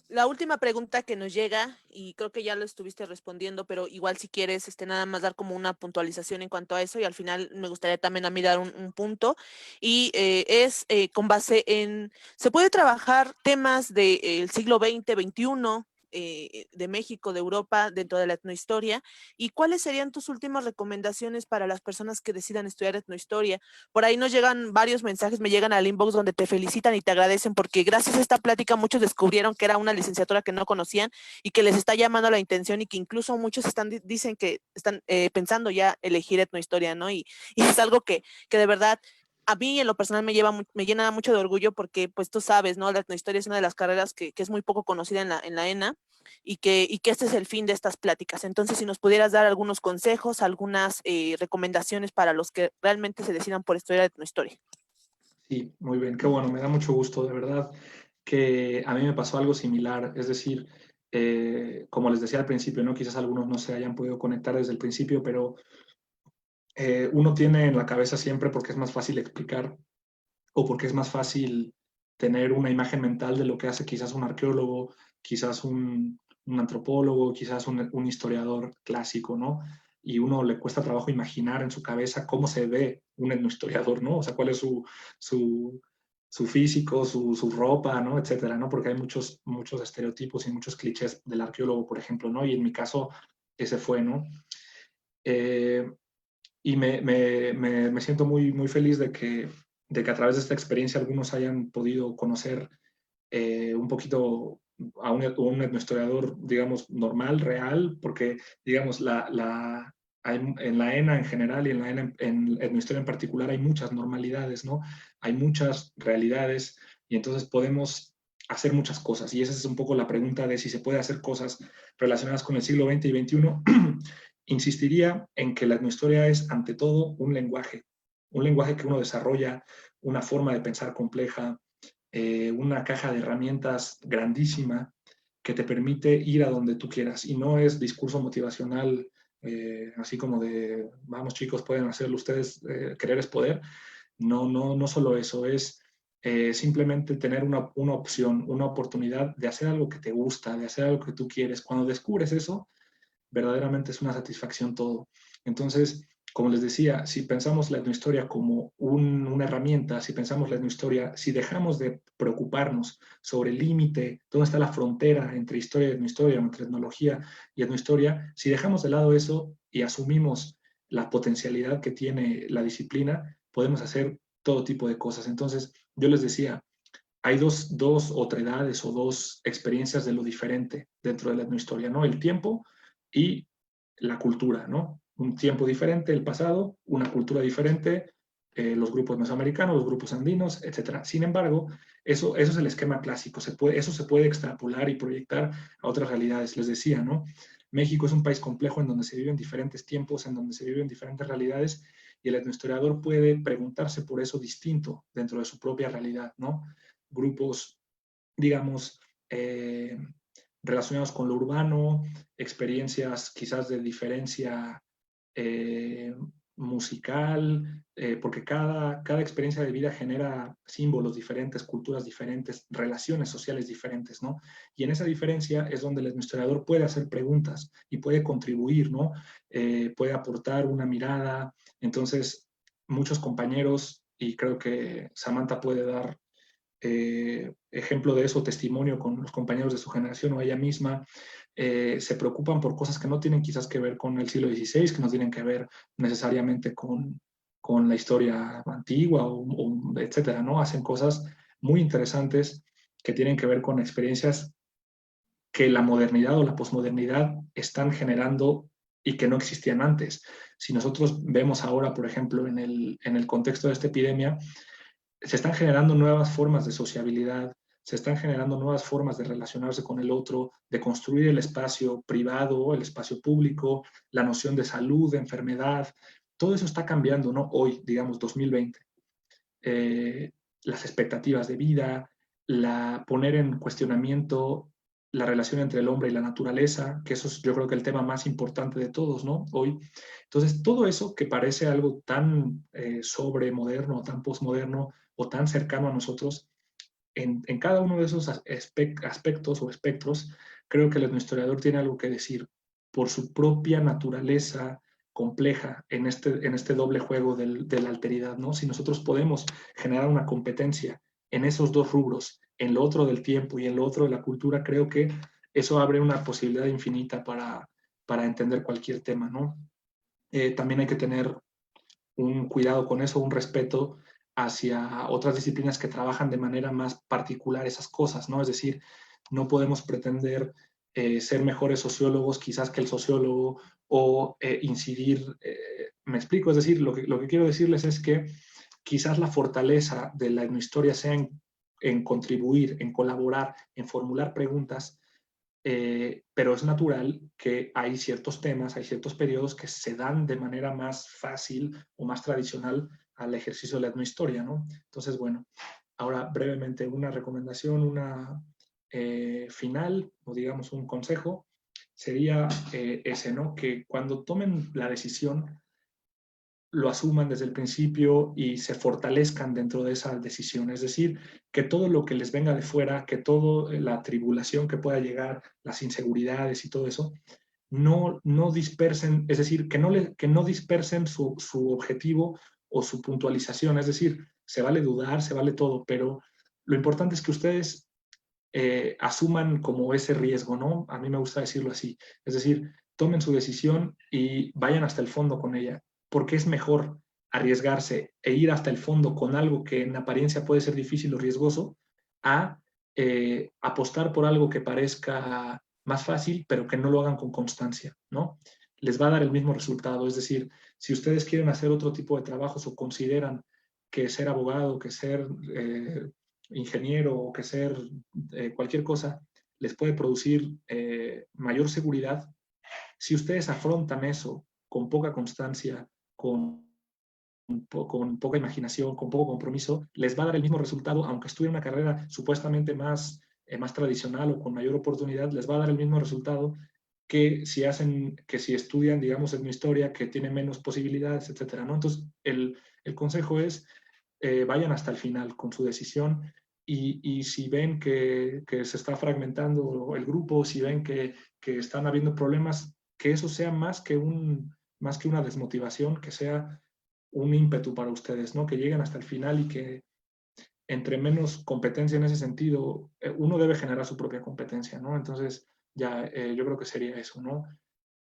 la última pregunta que nos llega, y creo que ya lo estuviste respondiendo, pero igual si quieres nada más dar como una puntualización en cuanto a eso, y al final me gustaría también a mí dar un punto, y es con base en, ¿se puede trabajar temas del siglo XX, XXI, de México, de Europa, dentro de la etnohistoria? ¿Y cuáles serían tus últimas recomendaciones para las personas que decidan estudiar etnohistoria? Por ahí nos llegan varios mensajes, me llegan al inbox donde te felicitan y te agradecen porque gracias a esta plática muchos descubrieron que era una licenciatura que no conocían y que les está llamando la intención y que incluso muchos dicen que están pensando ya elegir etnohistoria, ¿no? Y es algo que de verdad a mí en lo personal me llena mucho de orgullo porque pues tú sabes, ¿no? La etnohistoria es una de las carreras que es muy poco conocida en la ENA y que este es el fin de estas pláticas. Entonces, si nos pudieras dar algunos consejos, algunas recomendaciones para los que realmente se decidan por estudiar etnohistoria. Sí, muy bien, qué bueno, me da mucho gusto, de verdad, que a mí me pasó algo similar, es decir, como les decía al principio, ¿no? Quizás algunos no se hayan podido conectar desde el principio, pero uno tiene en la cabeza siempre, porque es más fácil explicar o porque es más fácil tener una imagen mental de lo que hace quizás un arqueólogo, quizás un antropólogo, quizás un historiador clásico, ¿no? Y uno le cuesta trabajo imaginar en su cabeza cómo se ve un etnohistoriador, ¿no? O sea, cuál es su físico, su ropa, ¿no? Etcétera, ¿no? Porque hay muchos estereotipos y muchos clichés del arqueólogo, por ejemplo, ¿no? Y en mi caso, ese fue, ¿no? Eh, y me siento muy feliz de que a través de esta experiencia algunos hayan podido conocer un poquito a un etnohistoriador, digamos, normal, real, porque, digamos, en la ENA en general y en la ENA en etnohistoria en particular hay muchas normalidades, ¿no? Hay muchas realidades y entonces podemos hacer muchas cosas. Y esa es un poco la pregunta de si se puede hacer cosas relacionadas con el siglo XX y XXI. Insistiría en que la etnohistoria es, ante todo, un lenguaje que uno desarrolla, una forma de pensar compleja, una caja de herramientas grandísima que te permite ir a donde tú quieras. Y no es discurso motivacional, así como de, vamos chicos, pueden hacerlo ustedes, querer es poder. No solo eso, es simplemente tener una opción, una oportunidad de hacer algo que te gusta, de hacer algo que tú quieres. Cuando descubres eso, verdaderamente es una satisfacción todo. Entonces, como les decía, si pensamos la etnohistoria como una herramienta, si pensamos la etnohistoria, si dejamos de preocuparnos sobre el límite, dónde está la frontera entre historia y etnohistoria, entre etnología y etnohistoria, si dejamos de lado eso y asumimos la potencialidad que tiene la disciplina, podemos hacer todo tipo de cosas. Entonces, yo les decía, hay dos otredades o dos experiencias de lo diferente dentro de la etnohistoria, ¿no? El tiempo y la cultura, ¿no? Un tiempo diferente, el pasado, una cultura diferente, los grupos mesoamericanos, los grupos andinos, etc. Sin embargo, eso es el esquema clásico, eso se puede extrapolar y proyectar a otras realidades. Les decía, ¿no? México es un país complejo en donde se viven diferentes tiempos, en donde se viven diferentes realidades, y el etnohistoriador puede preguntarse por eso distinto dentro de su propia realidad, ¿no? Grupos, digamos, relacionados con lo urbano, experiencias quizás de diferencia musical, porque cada experiencia de vida genera símbolos diferentes, culturas diferentes, relaciones sociales diferentes, ¿no? Y en esa diferencia es donde el historiador puede hacer preguntas y puede contribuir, ¿no? Puede aportar una mirada. Entonces, muchos compañeros, y creo que Samantha puede dar ejemplo de eso, testimonio con los compañeros de su generación o ella misma, se preocupan por cosas que no tienen quizás que ver con el siglo XVI, que no tienen que ver necesariamente con la historia antigua, etcétera, ¿no? Hacen cosas muy interesantes que tienen que ver con experiencias que la modernidad o la posmodernidad están generando y que no existían antes. Si nosotros vemos ahora, por ejemplo, en el contexto de esta epidemia, se están generando nuevas formas de sociabilidad, se están generando nuevas formas de relacionarse con el otro, de construir el espacio privado, el espacio público, la noción de salud, de enfermedad. Todo eso está cambiando, ¿no? Hoy, digamos, 2020. Las expectativas de vida, poner en cuestionamiento la relación entre el hombre y la naturaleza, que eso es yo creo que el tema más importante de todos, ¿no? Hoy. Entonces, todo eso que parece algo tan sobremoderno, tan posmoderno o tan cercano a nosotros, en cada uno de esos aspectos o espectros, creo que el historiador tiene algo que decir por su propia naturaleza compleja en este doble juego de la alteridad, ¿no? Si nosotros podemos generar una competencia en esos dos rubros, en lo otro del tiempo y en lo otro de la cultura, creo que eso abre una posibilidad infinita para entender cualquier tema, ¿no? También hay que tener un cuidado con eso, un respeto hacia otras disciplinas que trabajan de manera más particular esas cosas, ¿no? Es decir, no podemos pretender ser mejores sociólogos quizás que el sociólogo o incidir, me explico, es decir, lo que quiero decirles es que quizás la fortaleza de la etnohistoria sea en contribuir, en colaborar, en formular preguntas, pero es natural que hay ciertos temas, hay ciertos periodos que se dan de manera más fácil o más tradicional al ejercicio de la etnohistoria, ¿no? Entonces, bueno, ahora brevemente una recomendación, una final, o digamos un consejo, sería ese, ¿no? Que cuando tomen la decisión, lo asuman desde el principio y se fortalezcan dentro de esa decisión. Es decir, que todo lo que les venga de fuera, que toda la tribulación que pueda llegar, las inseguridades y todo eso, no dispersen, es decir, que no dispersen su objetivo o su puntualización. Es decir, se vale dudar, se vale todo, pero lo importante es que ustedes asuman como ese riesgo, ¿no? A mí me gusta decirlo así. Es decir, tomen su decisión y vayan hasta el fondo con ella, porque es mejor arriesgarse e ir hasta el fondo con algo que en apariencia puede ser difícil o riesgoso, a apostar por algo que parezca más fácil, pero que no lo hagan con constancia, ¿no? Les va a dar el mismo resultado. Es decir, si ustedes quieren hacer otro tipo de trabajos o consideran que ser abogado, que ser ingeniero o que ser cualquier cosa les puede producir mayor seguridad, si ustedes afrontan eso con poca constancia, con poca imaginación, con poco compromiso, les va a dar el mismo resultado, aunque estudien una carrera supuestamente más tradicional o con mayor oportunidad, les va a dar el mismo resultado que si estudian, digamos, en historia, que tiene menos posibilidades, etcétera, ¿no? Entonces, el consejo es, vayan hasta el final con su decisión y si ven que se está fragmentando el grupo, si ven que están habiendo problemas, que eso sea más que una desmotivación, que sea un ímpetu para ustedes, ¿no? Que lleguen hasta el final y que entre menos competencia en ese sentido, uno debe generar su propia competencia, ¿no? Entonces, yo creo que sería eso, ¿no?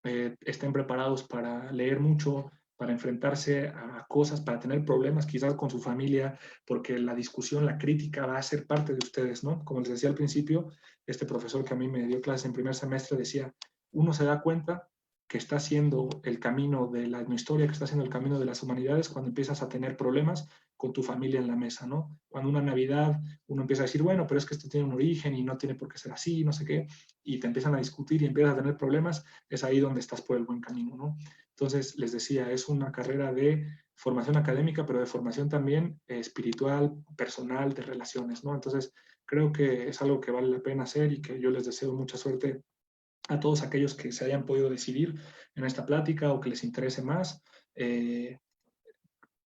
Estén preparados para leer mucho, para enfrentarse a cosas, para tener problemas quizás con su familia, porque la discusión, la crítica va a ser parte de ustedes, ¿no? Como les decía al principio, este profesor que a mí me dio clases en primer semestre decía, uno se da cuenta que está haciendo el camino de la etnohistoria, que está haciendo el camino de las humanidades cuando empiezas a tener problemas con tu familia en la mesa, ¿no? Cuando una Navidad uno empieza a decir, bueno, pero es que esto tiene un origen y no tiene por qué ser así, no sé qué, y te empiezan a discutir y empiezas a tener problemas, es ahí donde estás por el buen camino, ¿no? Entonces, les decía, es una carrera de formación académica, pero de formación también espiritual, personal, de relaciones, ¿no? Entonces, creo que es algo que vale la pena hacer y que yo les deseo mucha suerte a todos aquellos que se hayan podido decidir en esta plática o que les interese más.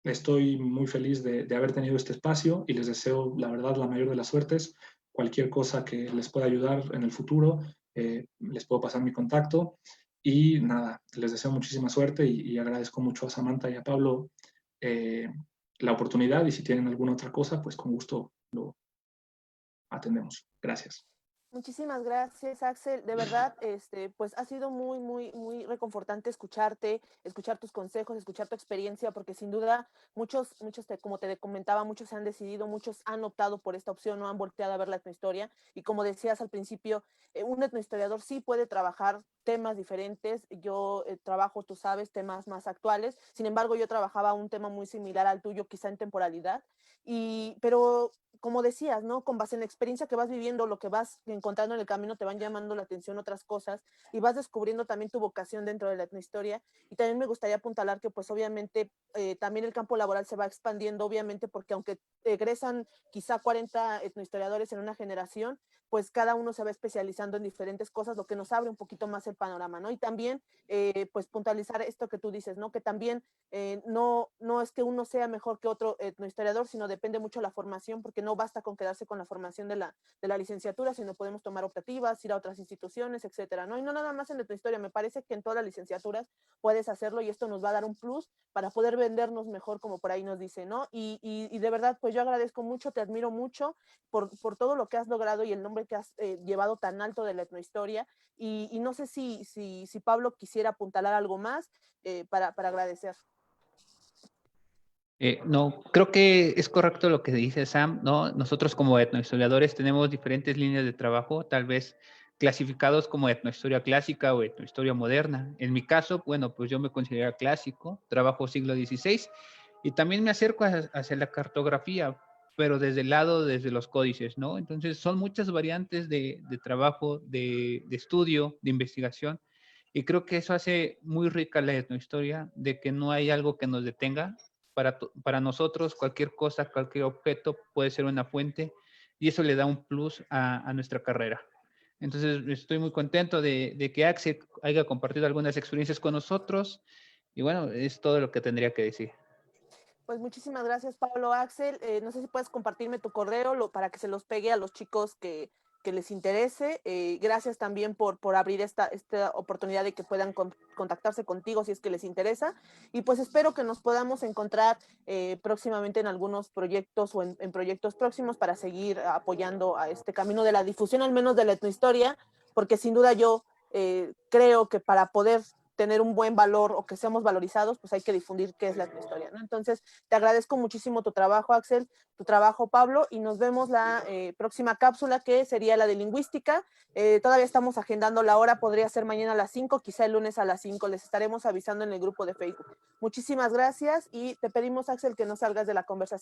Estoy muy feliz de haber tenido este espacio y les deseo, la verdad, la mayor de las suertes. Cualquier cosa que les pueda ayudar en el futuro, les puedo pasar mi contacto. Y nada, les deseo muchísima suerte y agradezco mucho a Samantha y a Pablo la oportunidad. Y si tienen alguna otra cosa, pues con gusto lo atendemos. Gracias. Muchísimas gracias, Axel. De verdad, pues ha sido muy, muy, muy reconfortante escucharte, escuchar tus consejos, escuchar tu experiencia, porque sin duda muchos, como te comentaba, muchos se han decidido, muchos han optado por esta opción, no han volteado a ver la etnohistoria. Y como decías al principio, un etnohistoriador sí puede trabajar temas diferentes. Yo trabajo, tú sabes, temas más actuales. Sin embargo, yo trabajaba un tema muy similar al tuyo, quizá en temporalidad. Pero como decías, ¿no? Con base en la experiencia que vas viviendo, lo que vas encontrando en el camino, te van llamando la atención otras cosas y vas descubriendo también tu vocación dentro de la etnohistoria. Y también me gustaría apuntalar que pues obviamente también el campo laboral se va expandiendo, obviamente, porque aunque egresan quizá 40 etnohistoriadores en una generación, pues cada uno se va especializando en diferentes cosas, lo que nos abre un poquito más el panorama, ¿no? Y también, pues puntualizar esto que tú dices, ¿no? Que también no es que uno sea mejor que otro etnohistoriador, sino depende mucho de la formación, porque no basta con quedarse con la formación de la licenciatura, sino podemos tomar optativas, ir a otras instituciones, etcétera, ¿no? Y no nada más en etnohistoria, me parece que en todas las licenciaturas puedes hacerlo y esto nos va a dar un plus para poder vendernos mejor, como por ahí nos dice, ¿no? Y de verdad, pues yo agradezco mucho, te admiro mucho por todo lo que has logrado y el nombre que has llevado tan alto de la etnohistoria. Y no sé si Pablo quisiera apuntalar algo más para agradecer. No, creo que es correcto lo que dice Sam, ¿no? Nosotros como etnohistoriadores tenemos diferentes líneas de trabajo, tal vez clasificados como etnohistoria clásica o etnohistoria moderna. En mi caso, bueno, pues yo me considero clásico, trabajo siglo XVI y también me acerco hacia la cartografía, pero desde el lado, desde los códices, ¿no? Entonces son muchas variantes de trabajo, de estudio, de investigación. Y creo que eso hace muy rica la etnohistoria, de que no hay algo que nos detenga. Para nosotros cualquier cosa, cualquier objeto puede ser una fuente y eso le da un plus a nuestra carrera. Entonces estoy muy contento de que Axel haya compartido algunas experiencias con nosotros Y bueno, es todo lo que tendría que decir. Pues muchísimas gracias, Pablo. Axel, no sé si puedes compartirme tu correo para que se los pegue a los chicos que les interese. Gracias también por abrir esta oportunidad de que puedan contactarse contigo si es que les interesa. Y pues espero que nos podamos encontrar próximamente en algunos proyectos o en proyectos próximos para seguir apoyando a este camino de la difusión, al menos de la etnohistoria, porque sin duda yo creo que para poder tener un buen valor o que seamos valorizados, pues hay que difundir qué es la etnohistoria, ¿no? Entonces, te agradezco muchísimo tu trabajo, Axel, tu trabajo, Pablo, y nos vemos la próxima cápsula, que sería la de lingüística. Todavía estamos agendando la hora, podría ser mañana a las 5, quizá el lunes a las 5, les estaremos avisando en el grupo de Facebook. Muchísimas gracias y te pedimos, Axel, que no salgas de la conversación.